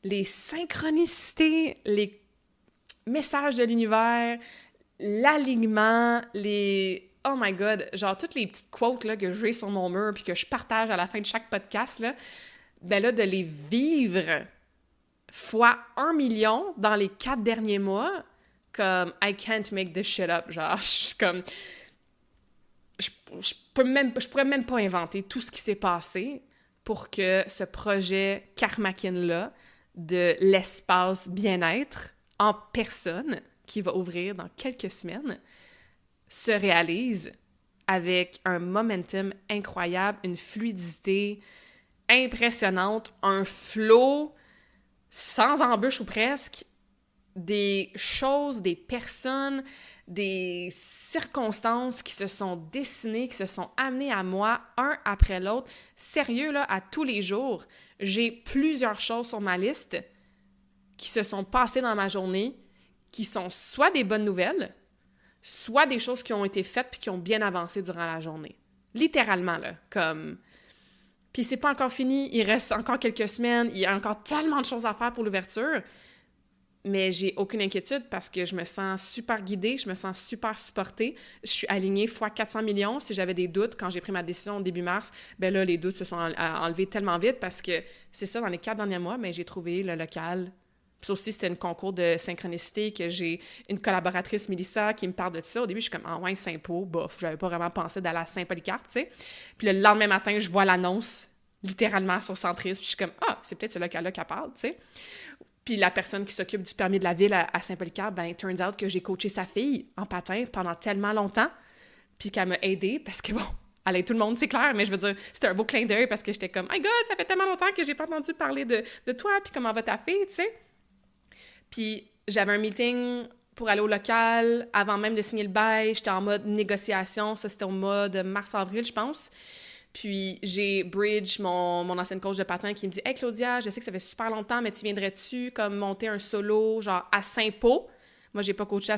Les synchronicités, les messages de l'univers, l'alignement, les... Oh my God! Genre, toutes les petites quotes là, que j'ai sur mon mur puis que je partage à la fin de chaque podcast, là, ben là, de les vivre fois 1 million dans les 4 derniers mois, comme « I can't make this shit up ». Genre, je suis comme... Je pourrais même pas inventer tout ce qui s'est passé pour que ce projet Karmakin-là de l'espace bien-être en personne, qui va ouvrir dans quelques semaines, se réalise avec un momentum incroyable, une fluidité impressionnante, un flow sans embûche ou presque, des choses, des personnes, des circonstances qui se sont dessinées, qui se sont amenées à moi, un après l'autre. Sérieux, là, à tous les jours, j'ai plusieurs choses sur ma liste qui se sont passées dans ma journée, qui sont soit des bonnes nouvelles, soit des choses qui ont été faites puis qui ont bien avancé durant la journée. Littéralement, là, comme... Puis c'est pas encore fini, il reste encore quelques semaines, il y a encore tellement de choses à faire pour l'ouverture, mais j'ai aucune inquiétude parce que je me sens super guidée, je me sens super supportée. Je suis alignée fois 400 millions. Si j'avais des doutes quand j'ai pris ma décision au début mars, ben là, les doutes se sont enlevés tellement vite parce que c'est ça, dans les 4 derniers mois, ben j'ai trouvé le local. Puis ça aussi, c'était un concours de synchronicité que j'ai une collaboratrice, Mélissa, qui me parle de ça. Au début, je suis comme « Ah ouais, Saint-Paul, bof, j'avais pas vraiment pensé d'aller à Saint-Polycarpe, tu sais. » Puis le lendemain matin, je vois l'annonce, littéralement sur Centris, puis je suis comme « Ah, c'est peut-être ce local-là qui parle, tu sais. » Puis la personne qui s'occupe du permis de la ville à Saint-Polycarpe, ben, turns out que j'ai coaché sa fille en patin pendant tellement longtemps, puis qu'elle m'a aidée parce que, bon, elle aide tout le monde, c'est clair, mais je veux dire, c'était un beau clin d'œil parce que j'étais comme « My God, ça fait tellement longtemps que j'ai pas entendu parler de toi, puis comment va ta fille, tu sais? » Puis j'avais un meeting pour aller au local avant même de signer le bail, j'étais en mode négociation, ça c'était au mois de mars-avril, je pense. Puis j'ai Bridge, mon ancienne coach de patin, qui me dit « Hey Claudia, je sais que ça fait super longtemps, mais tu viendrais-tu comme monter un solo genre à Saint-Pau? » Moi, j'ai pas coaché à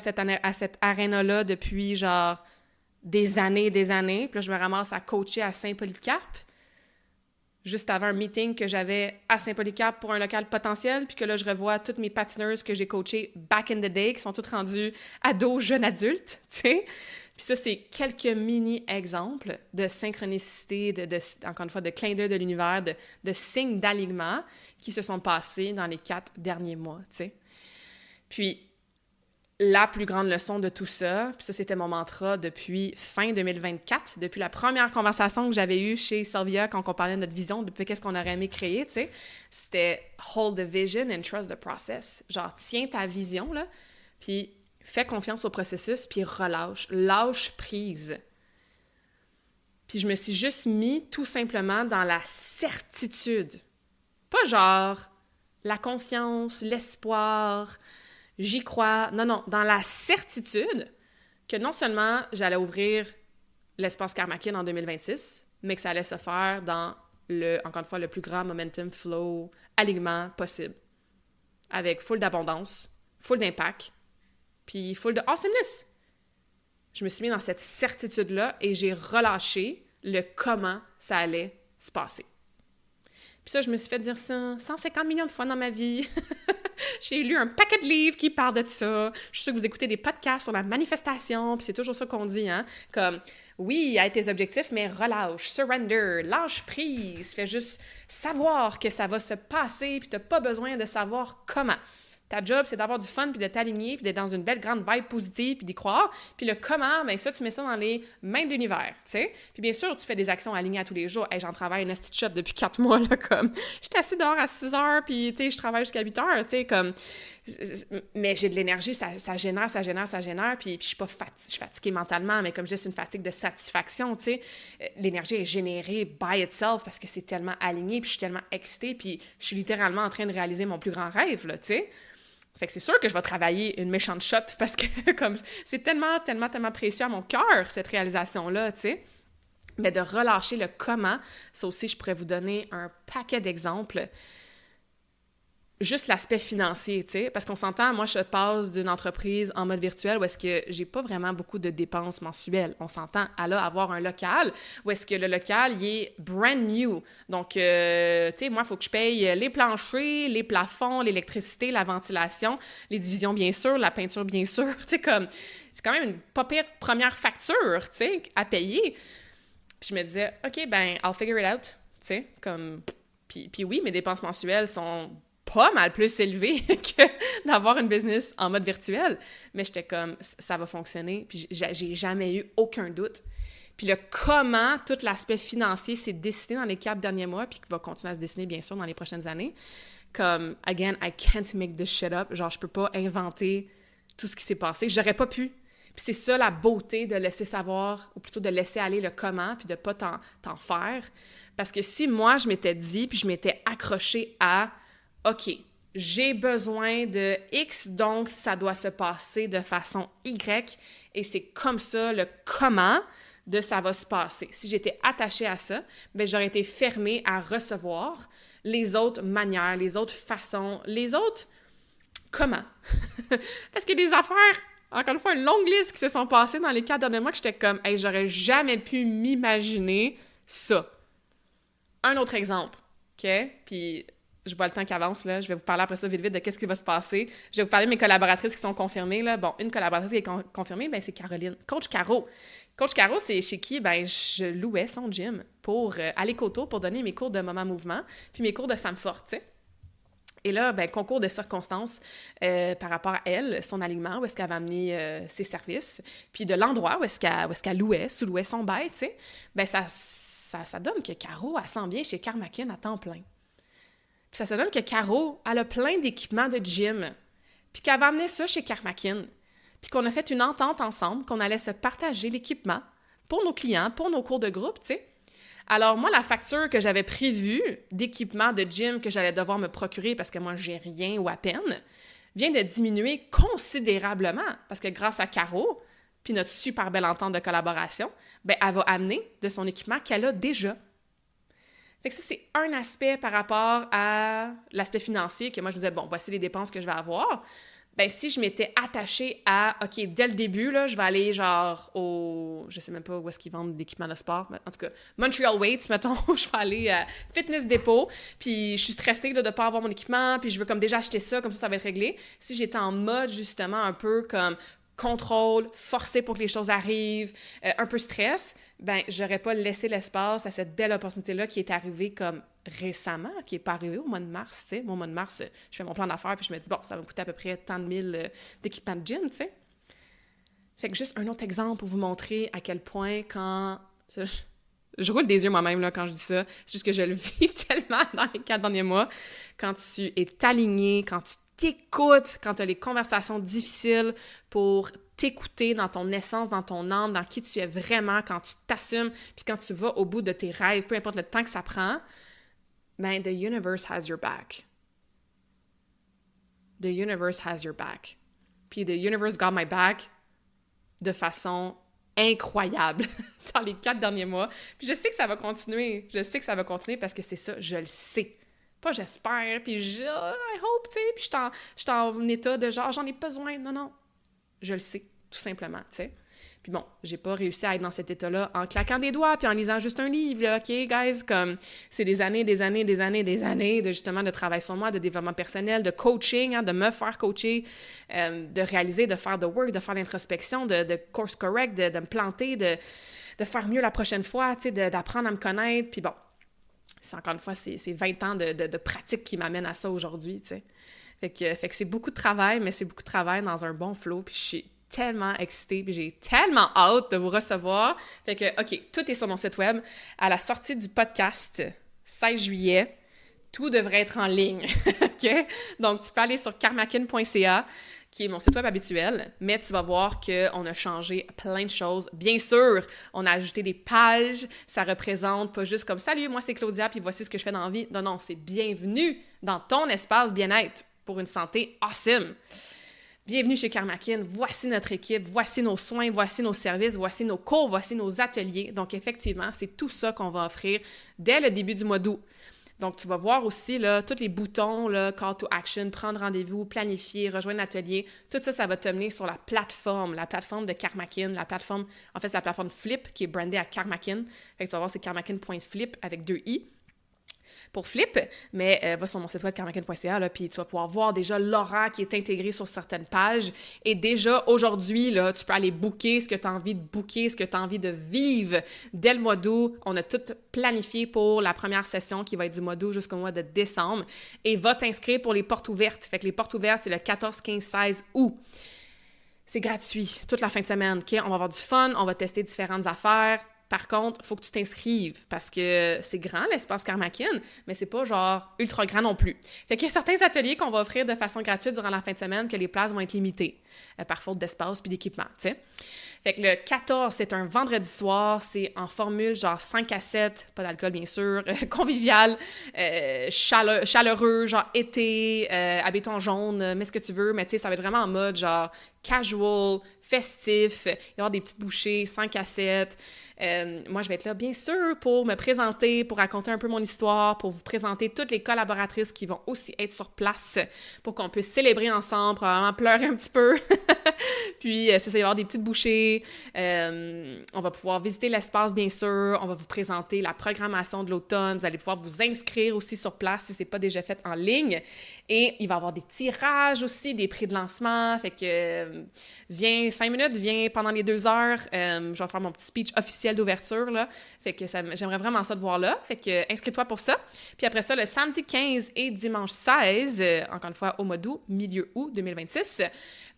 cette aréna-là depuis genre des années et des années. Puis là, je me ramasse à coacher à Saint-Polycarpe, juste avant un meeting que j'avais à Saint-Polycarpe pour un local potentiel, puis que là, je revois toutes mes patineuses que j'ai coachées back in the day, qui sont toutes rendues ados, jeunes adultes, tu sais. Puis ça, c'est quelques mini-exemples de synchronicité, encore une fois, de clin d'œil de l'univers, de signes d'alignement qui se sont passés dans les 4 derniers mois, tu sais. Puis, la plus grande leçon de tout ça, puis ça, c'était mon mantra depuis fin 2024, depuis la première conversation que j'avais eue chez Sylvia quand on parlait de notre vision, depuis qu'est-ce qu'on aurait aimé créer, tu sais, c'était « Hold the vision and trust the process ». Genre, tiens ta vision, là, puis fais confiance au processus, puis relâche. Lâche prise. Puis je me suis juste mis tout simplement dans la certitude. Pas genre la confiance, l'espoir, j'y crois. Non, non, dans la certitude que non seulement j'allais ouvrir l'espace Karmakin en 2026, mais que ça allait se faire dans encore une fois, le plus grand momentum, flow, alignement possible. Avec full d'abondance, full d'impact, puis full de awesomeness. Je me suis mis dans cette certitude-là et j'ai relâché le comment ça allait se passer. Puis ça, je me suis fait dire ça 150 millions de fois dans ma vie. J'ai lu un paquet de livres qui parlent de ça. Je suis sûre que vous écoutez des podcasts sur la manifestation, puis c'est toujours ça qu'on dit, hein? Comme, oui, aide tes objectifs, mais relâche, surrender, lâche prise. Fais juste savoir que ça va se passer, puis t'as pas besoin de savoir comment. Ta job, c'est d'avoir du fun, puis de t'aligner, puis d'être dans une belle grande vibe positive, puis d'y croire. Puis le comment, bien ça, tu mets ça dans les mains de l'univers, tu sais. Puis bien sûr, tu fais des actions alignées à tous les jours. Hey, j'en travaille une petite shot depuis 4 mois, là, comme... J'étais assis dehors à 6 heures, puis, tu sais, je travaille jusqu'à 8 heures, tu sais, comme... Mais j'ai de l'énergie, ça génère, puis je suis pas je suis fatiguée mentalement, mais comme je dis, c'est une fatigue de satisfaction, tu sais. L'énergie est générée by itself parce que c'est tellement aligné, puis je suis tellement excitée, puis je suis littéralement en train de réaliser mon plus grand rêve, là, tu sais. Fait que c'est sûr que je vais travailler une méchante shot parce que comme c'est tellement précieux à mon cœur, cette réalisation-là, tu sais. Mais de relâcher le comment, ça aussi, je pourrais vous donner un paquet d'exemples. Juste l'aspect financier, tu sais, parce qu'on s'entend, moi, je passe d'une entreprise en mode virtuel où est-ce que j'ai pas vraiment beaucoup de dépenses mensuelles. On s'entend à là avoir un local où est-ce que le local, il est brand new. Donc, tu sais, moi, il faut que je paye les planchers, les plafonds, l'électricité, la ventilation, les divisions, bien sûr, la peinture, bien sûr. Tu sais, comme, c'est quand même une pas pire première facture, tu sais, à payer. Puis je me disais, OK, ben, I'll figure it out, tu sais, comme... Puis oui, mes dépenses mensuelles sont pas mal plus élevé que d'avoir une business en mode virtuel. Mais j'étais comme, ça va fonctionner. Puis j'ai jamais eu aucun doute. Puis le comment, tout l'aspect financier s'est dessiné dans les 4 derniers mois, puis qui va continuer à se dessiner, bien sûr, dans les prochaines années. Comme, again, I can't make this shit up. Genre, je peux pas inventer tout ce qui s'est passé. J'aurais pas pu. Puis c'est ça la beauté de laisser savoir, ou plutôt de laisser aller le comment, puis de pas t'en faire. Parce que si moi, je m'étais dit, puis je m'étais accrochée à OK, j'ai besoin de X, donc ça doit se passer de façon Y, et c'est comme ça le comment de ça va se passer. Si j'étais attachée à ça, bien, j'aurais été fermée à recevoir les autres manières, les autres façons, les autres comment. Parce que des affaires, encore une fois, une longue liste qui se sont passées dans les 4 derniers mois que j'étais comme, hey, j'aurais jamais pu m'imaginer ça. Un autre exemple, OK? Puis je vois le temps qui avance, là. Je vais vous parler après ça vite de qu'est-ce qui va se passer. Je vais vous parler de mes collaboratrices qui sont confirmées, là. Bon, une collaboratrice qui est confirmée, ben c'est Caroline. Coach Caro. Coach Caro, c'est chez qui, ben je louais son gym pour aller Coteau pour donner mes cours de Moment Mouvement puis mes cours de Femme Forte, tu sais. Et là, ben concours de circonstances par rapport à elle, son alignement, où est-ce qu'elle va amener ses services, puis de l'endroit où est-ce qu'elle louait, sous-louait son bail, tu sais, ben ça donne que Caro, elle s'en vient chez Karmakin à temps plein. Puis ça donne que Caro, elle a plein d'équipements de gym, puis qu'elle va amener ça chez Karmakin, puis qu'on a fait une entente ensemble, qu'on allait se partager l'équipement pour nos clients, pour nos cours de groupe, tu sais. Alors moi, la facture que j'avais prévue d'équipement de gym que j'allais devoir me procurer parce que moi, j'ai rien ou à peine, vient de diminuer considérablement parce que grâce à Caro, puis notre super belle entente de collaboration, ben elle va amener de son équipement qu'elle a déjà. Fait que ça, c'est un aspect par rapport à l'aspect financier que moi, je me disais, bon, voici les dépenses que je vais avoir. Ben si je m'étais attachée à, OK, dès le début, là, je vais aller genre au... Je sais même pas où est-ce qu'ils vendent d'équipements de sport. En tout cas, Montreal Weights, mettons, je vais aller à Fitness Depot, puis je suis stressée là, de pas avoir mon équipement, puis je veux comme déjà acheter ça, comme ça va être réglé. Si j'étais en mode, justement, un peu comme contrôle, forcé pour que les choses arrivent, un peu stress, ben j'aurais pas laissé l'espace à cette belle opportunité-là qui est arrivée comme récemment, qui est pas arrivée au mois de mars, tu sais. Au mois de mars, je fais mon plan d'affaires puis je me dis, bon, ça va me coûter à peu près tant de mille d'équipements de gym, tu sais. Fait que juste un autre exemple pour vous montrer à quel point quand... Je roule des yeux moi-même là, quand je dis ça. C'est juste que je le vis tellement dans les 4 derniers mois. Quand tu es aligné, quand tu t'écoutes, quand tu as les conversations difficiles pour t'écouter dans ton essence, dans ton âme, dans qui tu es vraiment, quand tu t'assumes, puis quand tu vas au bout de tes rêves, peu importe le temps que ça prend, ben, the universe has your back. The universe has your back. Puis the universe got my back de façon incroyable dans les 4 derniers mois. Puis je sais que ça va continuer. Je sais que ça va continuer parce que c'est ça, je le sais. Pas j'espère, puis I hope, tu sais, puis je suis en état de genre, j'en ai besoin. Non, je le sais, tout simplement, tu sais. Puis bon, j'ai pas réussi à être dans cet état-là en claquant des doigts puis en lisant juste un livre, là, OK, guys? Comme, c'est des années de justement de travail sur moi, de développement personnel, de coaching, hein, de me faire coacher, de réaliser, de faire de work, de faire l'introspection, de course correct, de me planter, de faire mieux la prochaine fois, tu sais, d'apprendre à me connaître. Puis bon, c'est encore une fois, c'est 20 ans de pratique qui m'amènent à ça aujourd'hui, tu sais. Fait que c'est beaucoup de travail, mais c'est beaucoup de travail dans un bon flow, puis je suis tellement excitée, puis j'ai tellement hâte de vous recevoir. Fait que, OK, tout est sur mon site web. À la sortie du podcast, 16 juillet, tout devrait être en ligne, OK? Donc, tu peux aller sur karmakin.ca, qui est mon site web habituel, mais tu vas voir qu'on a changé plein de choses. Bien sûr, on a ajouté des pages, ça représente pas juste comme « Salut, moi c'est Claudia, puis voici ce que je fais dans la vie ». Non, non, c'est « Bienvenue dans ton espace bien-être pour une santé awesome ». Bienvenue chez Karmakin, voici notre équipe, voici nos soins, voici nos services, voici nos cours, voici nos ateliers. Donc effectivement, c'est tout ça qu'on va offrir dès le début du mois d'août. Donc, tu vas voir aussi là, tous les boutons, là, call to action, prendre rendez-vous, planifier, rejoindre l'atelier. Tout ça, ça va te mener sur la plateforme de Karmakin, la plateforme, en fait, c'est la plateforme Flip qui est brandée à Karmakin. Fait que tu vas voir, c'est karmakin.flip avec 2 i. Pour Flip, mais va sur mon site web karmakin.ca, là, puis tu vas pouvoir voir déjà l'horaire qui est intégré sur certaines pages. Et déjà, aujourd'hui, là, tu peux aller booker ce que tu as envie de booker, ce que tu as envie de vivre. Dès le mois d'août, on a tout planifié pour la première session qui va être du mois d'août jusqu'au mois de décembre. Et va t'inscrire pour les portes ouvertes. Fait que les portes ouvertes, c'est le 14, 15, 16 août. C'est gratuit, toute la fin de semaine, OK? On va avoir du fun, on va tester différentes affaires. Par contre, il faut que tu t'inscrives parce que c'est grand, l'espace Karmakin, mais c'est pas genre ultra grand non plus. Fait qu'il y a certains ateliers qu'on va offrir de façon gratuite durant la fin de semaine que les places vont être limitées par faute d'espace puis d'équipement, tu sais. Fait que le 14, c'est un vendredi soir, c'est en formule genre 5 à 7, pas d'alcool bien sûr, convivial, chaleureux, genre été, habille-toi en jaune, mets ce que tu veux, mais tu sais, ça va être vraiment en mode genre casual, festif, il va y avoir des petites bouchées, 5 à 7. Moi, je vais être là, bien sûr, pour me présenter, pour raconter un peu mon histoire, pour vous présenter toutes les collaboratrices qui vont aussi être sur place pour qu'on puisse célébrer ensemble, probablement pleurer un petit peu. Puis, ça va y avoir des petites bouchées. On va pouvoir visiter l'espace, bien sûr. On va vous présenter la programmation de l'automne. Vous allez pouvoir vous inscrire aussi sur place si ce n'est pas déjà fait en ligne. Et il va y avoir des tirages aussi, des prix de lancement. Fait que viens 5 minutes, viens pendant les 2 heures. Je vais faire mon petit speech officiel d'ouverture, là. Fait que j'aimerais vraiment ça te voir là. Fait que inscris-toi pour ça. Puis après ça, le samedi 15 et dimanche 16, encore une fois au mois d'août, milieu août 2026,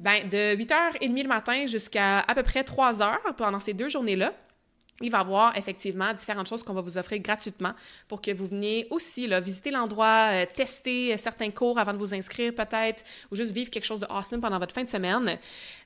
ben de 8h30 le matin jusqu'à peu près 3h pendant ces 2 journées-là, il va y avoir effectivement différentes choses qu'on va vous offrir gratuitement pour que vous veniez aussi là, visiter l'endroit, tester certains cours avant de vous inscrire peut-être, ou juste vivre quelque chose de awesome pendant votre fin de semaine.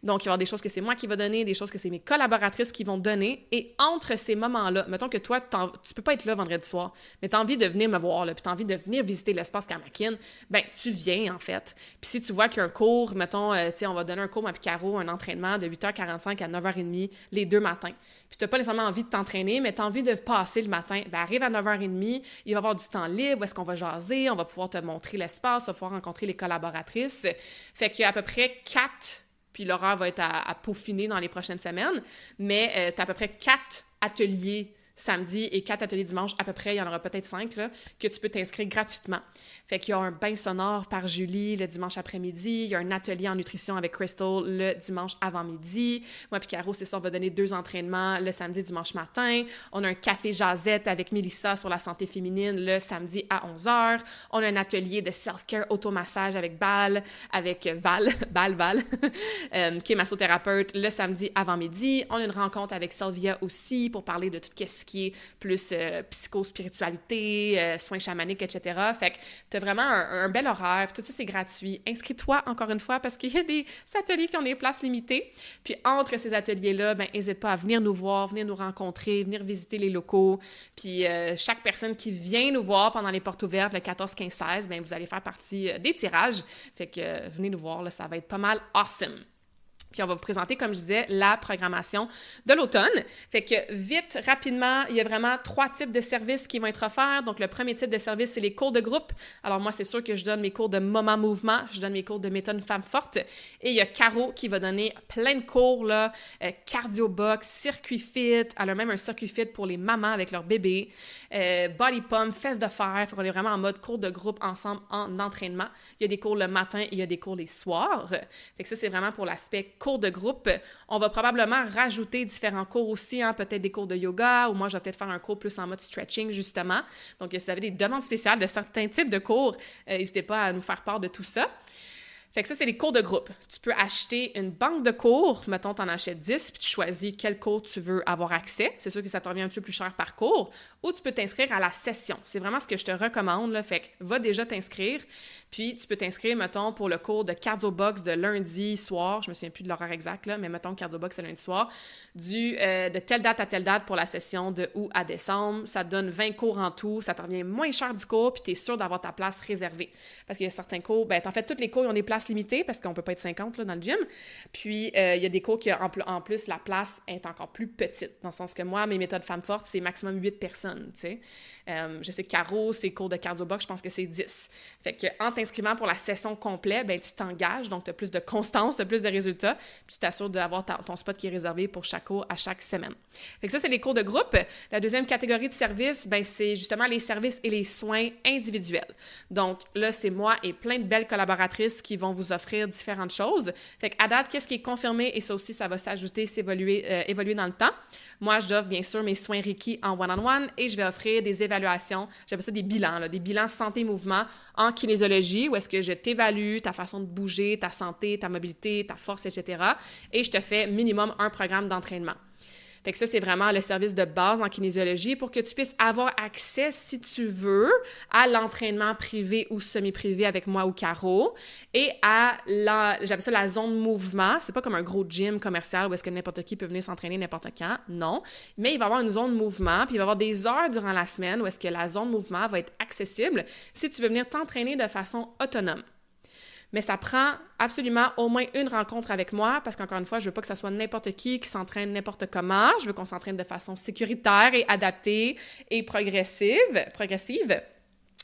Donc, il va y avoir des choses que c'est moi qui va donner, des choses que c'est mes collaboratrices qui vont donner. Et entre ces moments-là, mettons que toi, tu peux pas être là vendredi soir, mais tu as envie de venir me voir, là, puis tu as envie de venir visiter l'espace Karmakin, ben tu viens en fait. Puis si tu vois qu'il y a un cours, mettons, tu sais, on va donner un cours à Picaro, un entraînement de 8h45 à 9h30 les 2 matins. Puis tu n'as pas nécessairement envie de t'entraîner, mais tu as envie de passer le matin. Ben arrive à 9h30, il va y avoir du temps libre, où est-ce qu'on va jaser, on va pouvoir te montrer l'espace, on va pouvoir rencontrer les collaboratrices. Fait qu'il y a à peu près 4, puis l'horaire va être à peaufiner dans les prochaines semaines, mais tu as à peu près 4 ateliers samedi et 4 ateliers dimanche, à peu près, il y en aura peut-être 5, là, que tu peux t'inscrire gratuitement. Fait qu'il y a un bain sonore par Julie le dimanche après-midi, il y a un atelier en nutrition avec Crystal le dimanche avant-midi. Moi puis Caro, c'est ça, on va donner 2 entraînements le samedi, dimanche matin. On a un café jasette avec Mélissa sur la santé féminine le samedi à 11h. On a un atelier de self-care automassage avec Val, qui est massothérapeute, le samedi avant-midi. On a une rencontre avec Sylvia aussi pour parler de tout ce qui est plus psychospiritualité, soins chamaniques, etc. Fait que t'as vraiment un bel horaire, puis tout ça, c'est gratuit. Inscris-toi, encore une fois, parce qu'il y a des ateliers qui ont des places limitées. Puis entre ces ateliers-là, ben n'hésite pas à venir nous voir, venir nous rencontrer, venir visiter les locaux. Puis chaque personne qui vient nous voir pendant les portes ouvertes, le 14, 15, 16, ben vous allez faire partie des tirages. Fait que venez nous voir, là, ça va être pas mal awesome. Puis on va vous présenter, comme je disais, la programmation de l'automne. Fait que vite, rapidement, il y a vraiment 3 types de services qui vont être offerts. Donc, le premier type de service, c'est les cours de groupe. Alors moi, c'est sûr que je donne mes cours de Moment Mouvement, je donne mes cours de méthode femme forte. Et il y a Caro qui va donner plein de cours, là, cardio box, circuit fit. Elle a même un circuit fit pour les mamans avec leur bébé, body pump, fesses de fer. Fait qu'on est vraiment en mode cours de groupe ensemble en entraînement. Il y a des cours le matin et il y a des cours les soirs. Fait que ça, c'est vraiment pour l'aspect cours de groupe. On va probablement rajouter différents cours aussi, hein, peut-être des cours de yoga, ou moi, je vais peut-être faire un cours plus en mode stretching, justement. Donc, si vous avez des demandes spéciales de certains types de cours, n'hésitez pas à nous faire part de tout ça. Fait que ça, c'est les cours de groupe. Tu peux acheter une banque de cours, mettons, tu en achètes 10, puis tu choisis quel cours tu veux avoir accès. C'est sûr que ça te revient un petit peu plus cher par cours. Ou tu peux t'inscrire à la session. C'est vraiment ce que je te recommande, là. Fait que va déjà t'inscrire, puis tu peux t'inscrire, mettons, pour le cours de cardio box de lundi soir. Je me souviens plus de l'horaire exact, là, mais mettons, cardio box, c'est lundi soir. De telle date à telle date pour la session de août à décembre. Ça te donne 20 cours en tout. Ça te revient moins cher du cours, puis tu es sûr d'avoir ta place réservée. Parce qu'il y a certains cours, en fait, tous les cours, ils ont des places limitées parce qu'on peut pas être 50 là, dans le gym. Puis, il y a des cours qui, en plus, la place est encore plus petite. Dans le sens que moi, mes méthodes femmes fortes, c'est maximum 8 personnes, tu sais. Je sais que Caro, ses cours de cardio box, je pense que c'est 10. Fait que en t'inscrivant pour la session complète, tu t'engages, donc tu as plus de constance, tu as plus de résultats, puis tu t'assures d'avoir ton spot qui est réservé pour chaque cours à chaque semaine. Fait que ça, c'est les cours de groupe. La deuxième catégorie de services, c'est justement les services et les soins individuels. Donc là, c'est moi et plein de belles collaboratrices qui vont vous offrir différentes choses. Fait qu'à date, qu'est-ce qui est confirmé, et ça aussi, ça va s'ajouter, évoluer dans le temps. Moi, j'offre bien sûr mes soins Reiki en one-on-one et je vais offrir des évaluations, j'appelle ça des bilans, des bilans santé-mouvement en kinésiologie, où est-ce que je t'évalue ta façon de bouger, ta santé, ta mobilité, ta force, etc. Et je te fais minimum un programme d'entraînement. Fait que ça, c'est vraiment le service de base en kinésiologie pour que tu puisses avoir accès, si tu veux, à l'entraînement privé ou semi-privé avec moi ou Caro et à j'appelle ça la zone mouvement. C'est pas comme un gros gym commercial où est-ce que n'importe qui peut venir s'entraîner n'importe quand. Non. Mais il va y avoir une zone mouvement puis il va y avoir des heures durant la semaine où est-ce que la zone mouvement va être accessible si tu veux venir t'entraîner de façon autonome. Mais ça prend absolument au moins une rencontre avec moi parce qu'encore une fois, je veux pas que ça soit n'importe qui s'entraîne n'importe comment. Je veux qu'on s'entraîne de façon sécuritaire et adaptée et progressive.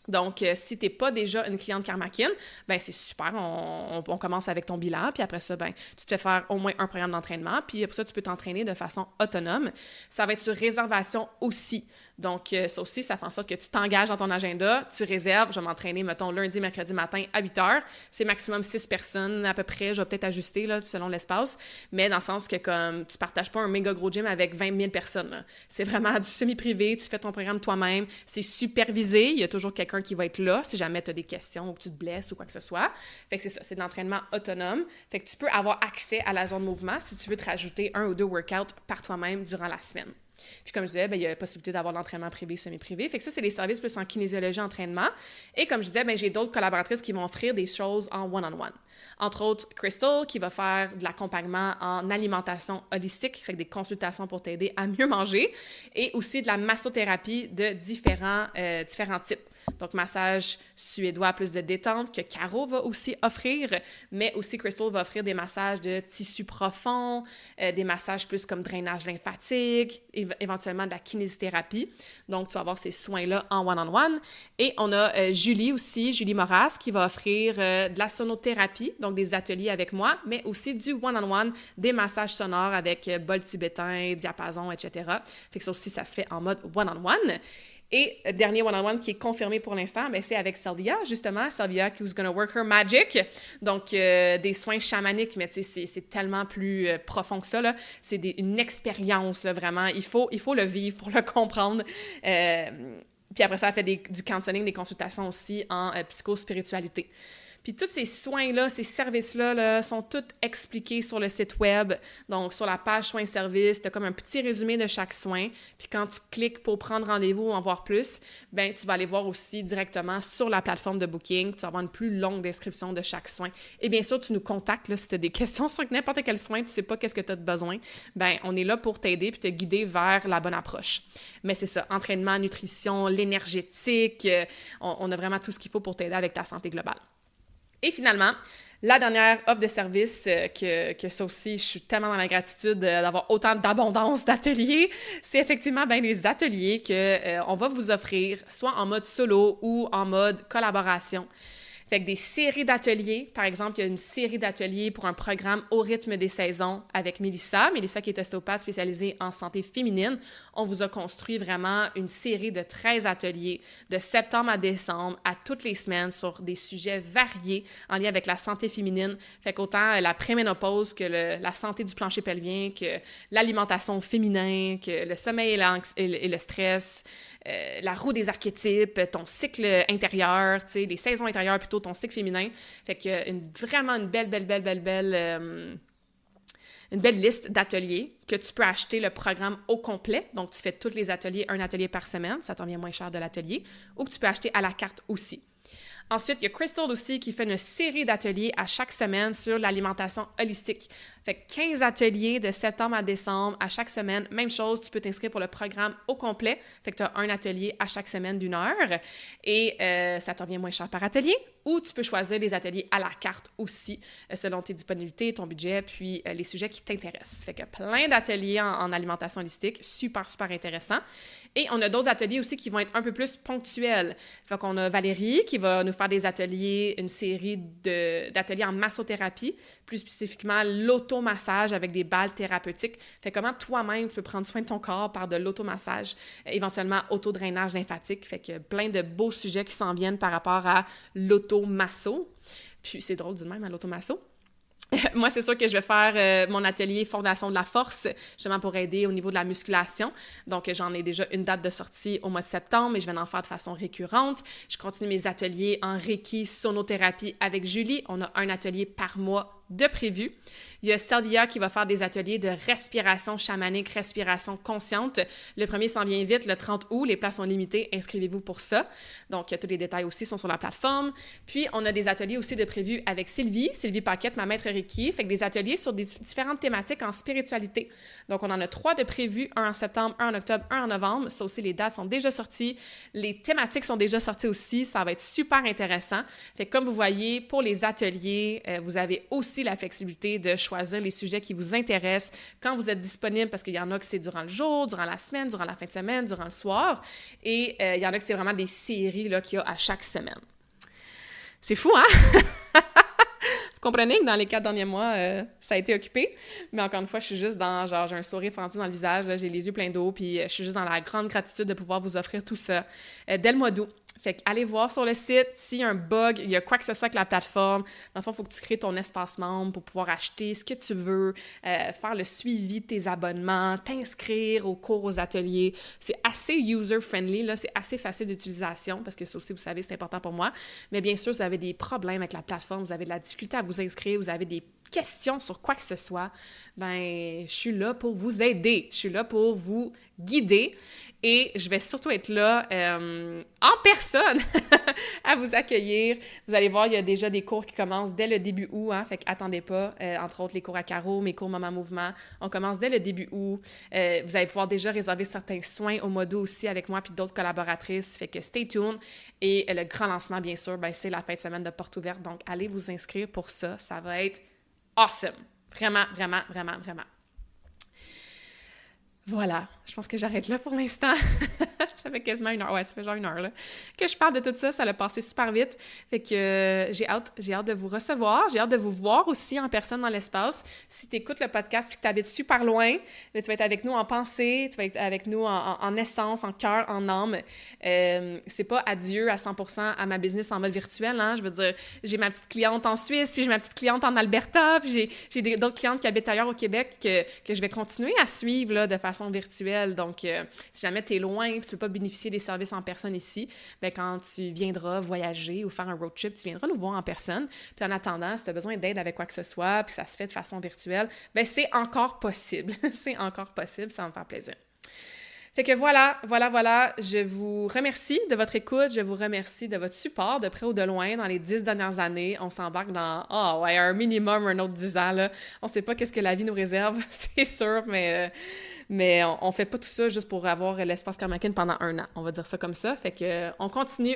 Donc, si tu n'es pas déjà une cliente Karmakin, c'est super, on commence avec ton bilan, puis après ça, tu te fais faire au moins un programme d'entraînement, puis après ça, tu peux t'entraîner de façon autonome. Ça va être sur réservation aussi. Donc, ça aussi, ça fait en sorte que tu t'engages dans ton agenda, tu réserves, je vais m'entraîner, mettons, lundi, mercredi matin à 8 heures. C'est maximum 6 personnes à peu près, je vais peut-être ajuster là, selon l'espace, mais dans le sens que comme tu partages pas un méga gros gym avec 20 000 personnes. Là. C'est vraiment du semi-privé, tu fais ton programme toi-même, c'est supervisé, il y a toujours quelqu'un qui va être là si jamais tu as des questions ou que tu te blesses ou quoi que ce soit. Fait que c'est ça, c'est de l'entraînement autonome. Fait que tu peux avoir accès à la zone mouvement si tu veux te rajouter 1 ou 2 workouts par toi-même durant la semaine. Puis comme je disais, il y a la possibilité d'avoir l'entraînement privé, semi-privé. Fait que ça, c'est les services plus en kinésiologie, entraînement. Et comme je disais, j'ai d'autres collaboratrices qui vont offrir des choses en one-on-one. Entre autres, Crystal, qui va faire de l'accompagnement en alimentation holistique, fait que des consultations pour t'aider à mieux manger, et aussi de la massothérapie de différents types. Donc, massage suédois plus de détente que Caro va aussi offrir, mais aussi Crystal va offrir des massages de tissu profond, des massages plus comme drainage lymphatique, éventuellement de la kinésithérapie. Donc, tu vas avoir ces soins-là en one-on-one. Et on a Julie Moras, qui va offrir de la sonothérapie, donc des ateliers avec moi, mais aussi du one-on-one, des massages sonores avec bol tibétain, diapason, etc. Fait que ça aussi, ça se fait en mode one-on-one. Et dernier one-on-one qui est confirmé pour l'instant, c'est avec Sylvia, justement. Sylvia who's gonna work her magic. Donc, des soins chamaniques, mais c'est tellement plus profond que ça, là. C'est une expérience, là, vraiment. Il faut le vivre pour le comprendre. Puis après ça, elle fait du counseling, des consultations aussi en psychospiritualité. Puis tous ces soins-là, ces services-là là, sont tous expliqués sur le site web. Donc, sur la page soins services, tu as comme un petit résumé de chaque soin. Puis quand tu cliques pour prendre rendez-vous ou en voir plus, tu vas aller voir aussi directement sur la plateforme de booking. Tu vas avoir une plus longue description de chaque soin. Et bien sûr, tu nous contactes là, si tu as des questions sur n'importe quel soin, tu ne sais pas qu'est-ce que tu as de besoin. On est là pour t'aider puis te guider vers la bonne approche. Mais c'est ça, entraînement, nutrition, l'énergétique, on a vraiment tout ce qu'il faut pour t'aider avec ta santé globale. Et finalement, La dernière offre de service, que ça aussi, je suis tellement dans la gratitude d'avoir autant d'abondance d'ateliers, c'est effectivement les ateliers qu'on va vous offrir, soit en mode solo ou en mode collaboration. Fait que des séries d'ateliers, par exemple, il y a une série d'ateliers pour un programme au rythme des saisons avec Mélissa qui est ostéopathe spécialisée en santé féminine. On vous a construit vraiment une série de 13 ateliers de septembre à décembre, à toutes les semaines, sur des sujets variés en lien avec la santé féminine. Fait qu'autant la préménopause que la santé du plancher pelvien, que l'alimentation féminin, que le sommeil et le stress, la roue des archétypes, ton cycle intérieur, tu sais, les saisons intérieures plutôt, ton cycle féminin. Fait que vraiment une belle liste d'ateliers que tu peux acheter le programme au complet. Donc, tu fais tous les ateliers, un atelier par semaine, ça t'en vient moins cher de l'atelier, ou que tu peux acheter à la carte aussi. Ensuite, il y a Crystal aussi qui fait une série d'ateliers à chaque semaine sur l'alimentation holistique. Fait que 15 ateliers de septembre à décembre à chaque semaine. Même chose, tu peux t'inscrire pour le programme au complet. Fait que tu as un atelier à chaque semaine d'1 heure et ça te revient moins cher par atelier. Ou tu peux choisir les ateliers à la carte aussi, selon tes disponibilités, ton budget, puis les sujets qui t'intéressent. Fait que plein d'ateliers en alimentation holistique, super, super intéressant. Et on a d'autres ateliers aussi qui vont être un peu plus ponctuels. Fait qu'on a Valérie qui va nous faire des ateliers, une série d'ateliers en massothérapie, plus spécifiquement l'automassage avec des balles thérapeutiques. Fait comment toi-même tu peux prendre soin de ton corps par de l'automassage, éventuellement autodrainage lymphatique. Fait que plein de beaux sujets qui s'en viennent par rapport à l'automasso. Puis c'est drôle du même à l'automasso. Moi, c'est sûr que je vais faire mon atelier Fondation de la force, justement pour aider au niveau de la musculation. Donc, j'en ai déjà une date de sortie au mois de septembre et je vais en faire de façon récurrente. Je continue mes ateliers en Reiki, sonothérapie avec Julie. On a un atelier par mois de prévu. Il y a Sylvia qui va faire des ateliers de respiration chamanique, respiration consciente. Le premier s'en vient vite, le 30 août. Les places sont limitées. Inscrivez-vous pour ça. Donc, tous les détails aussi sont sur la plateforme. Puis, on a des ateliers aussi de prévus avec Sylvie Paquette, ma maître Reiki. Fait que des ateliers sur des différentes thématiques en spiritualité. Donc, on en a 3 de prévus, un en septembre, un en octobre, un en novembre. Ça aussi, les dates sont déjà sorties. Les thématiques sont déjà sorties aussi. Ça va être super intéressant. Fait que comme vous voyez, pour les ateliers, vous avez aussi la flexibilité de choisir les sujets qui vous intéressent quand vous êtes disponible, parce qu'il y en a que c'est durant le jour, durant la semaine, durant la fin de semaine, durant le soir, et il y en a que c'est vraiment des séries là, qu'il y a à chaque semaine. C'est fou, hein? Vous comprenez que dans les 4 derniers mois, ça a été occupé, mais encore une fois, je suis juste dans, genre, j'ai un sourire fendu dans le visage, là, j'ai les yeux pleins d'eau, puis je suis juste dans la grande gratitude de pouvoir vous offrir tout ça dès le mois d'août. Fait qu'allez voir sur le site, s'il y a un bug, il y a quoi que ce soit avec la plateforme. Dans le fond, il faut que tu crées ton espace membre pour pouvoir acheter ce que tu veux, faire le suivi de tes abonnements, t'inscrire aux cours, aux ateliers. C'est assez user-friendly, là, c'est assez facile d'utilisation parce que ça aussi, vous savez, c'est important pour moi. Mais bien sûr, vous avez des problèmes avec la plateforme, vous avez de la difficulté à vous inscrire, vous avez des questions sur quoi que ce soit, ben je suis là pour vous aider, je suis là pour vous guider et je vais surtout être là en personne à vous accueillir. Vous allez voir, il y a déjà des cours qui commencent dès le début août, hein, fait qu'attendez pas, entre autres les cours à carreau, mes cours Maman Mouvement, on commence dès le début août. Vous allez pouvoir déjà réserver certains soins au mois d'août aussi avec moi puis d'autres collaboratrices, fait que stay tuned. Et le grand lancement, bien sûr, ben, c'est la fin de semaine de porte ouverte, donc allez vous inscrire pour ça, ça va être awesome! Vraiment, vraiment, vraiment, vraiment. Voilà, je pense que j'arrête là pour l'instant. Ça fait quasiment 1 heure, ouais, ça fait genre 1 heure là, que je parle de tout ça, ça l'a passé super vite. Fait que j'ai hâte de vous recevoir, j'ai hâte de vous voir aussi en personne dans l'espace. Si tu écoutes le podcast et que tu habites super loin, tu vas être avec nous en pensée, tu vas être avec nous en essence, en cœur, en âme. C'est pas adieu à 100% à ma business en mode virtuel, hein. Je veux dire, j'ai ma petite cliente en Suisse, puis j'ai ma petite cliente en Alberta, puis j'ai d'autres clientes qui habitent ailleurs au Québec que je vais continuer à suivre là, de façon virtuelle. Donc, si jamais tu es loin, tu ne peux pas bénéficier des services en personne ici, bien, quand tu viendras voyager ou faire un road trip, tu viendras nous voir en personne. Puis en attendant, si tu as besoin d'aide avec quoi que ce soit, puis ça se fait de façon virtuelle, bien, c'est encore possible. C'est encore possible, ça va me faire plaisir. Fait que voilà, je vous remercie de votre écoute, je vous remercie de votre support de près ou de loin dans les 10 dernières années. On s'embarque dans, un minimum, un autre 10 ans, là. On sait pas qu'est-ce que la vie nous réserve, c'est sûr, mais Mais on fait pas tout ça juste pour avoir l'espace Karmakin pendant 1 an. On va dire ça comme ça. Fait que on continue.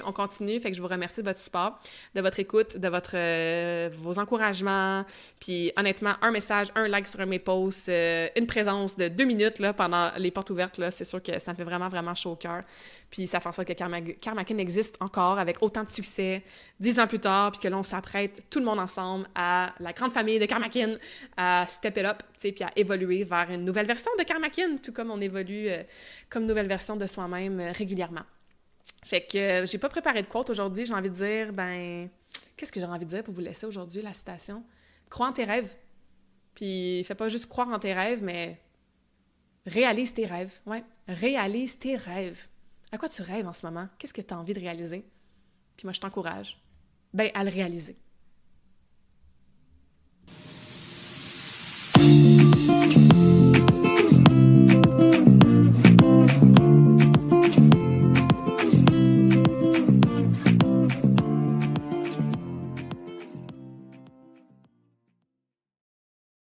Fait que je vous remercie de votre support, de votre écoute, de vos encouragements. Puis honnêtement, un message, un like sur un de mes posts, une présence de 2 minutes là, pendant les portes ouvertes, là, c'est sûr que ça me fait vraiment, vraiment chaud au cœur. Puis ça fait en sorte que Karmakin existe encore avec autant de succès 10 ans plus tard, puis que là, on s'apprête tout le monde ensemble à la grande famille de Karmakin, à step it up, tu sais, puis à évoluer vers une nouvelle version de Karmakin, tout comme on évolue comme nouvelle version de soi-même régulièrement. Fait que j'ai pas préparé de quote aujourd'hui, j'ai envie de dire, qu'est-ce que j'ai envie de dire pour vous laisser aujourd'hui, la citation? Crois en tes rêves. Puis fais pas juste croire en tes rêves, mais réalise tes rêves. Ouais, réalise tes rêves. À quoi tu rêves en ce moment? Qu'est-ce que tu as envie de réaliser? Puis moi, je t'encourage, à le réaliser.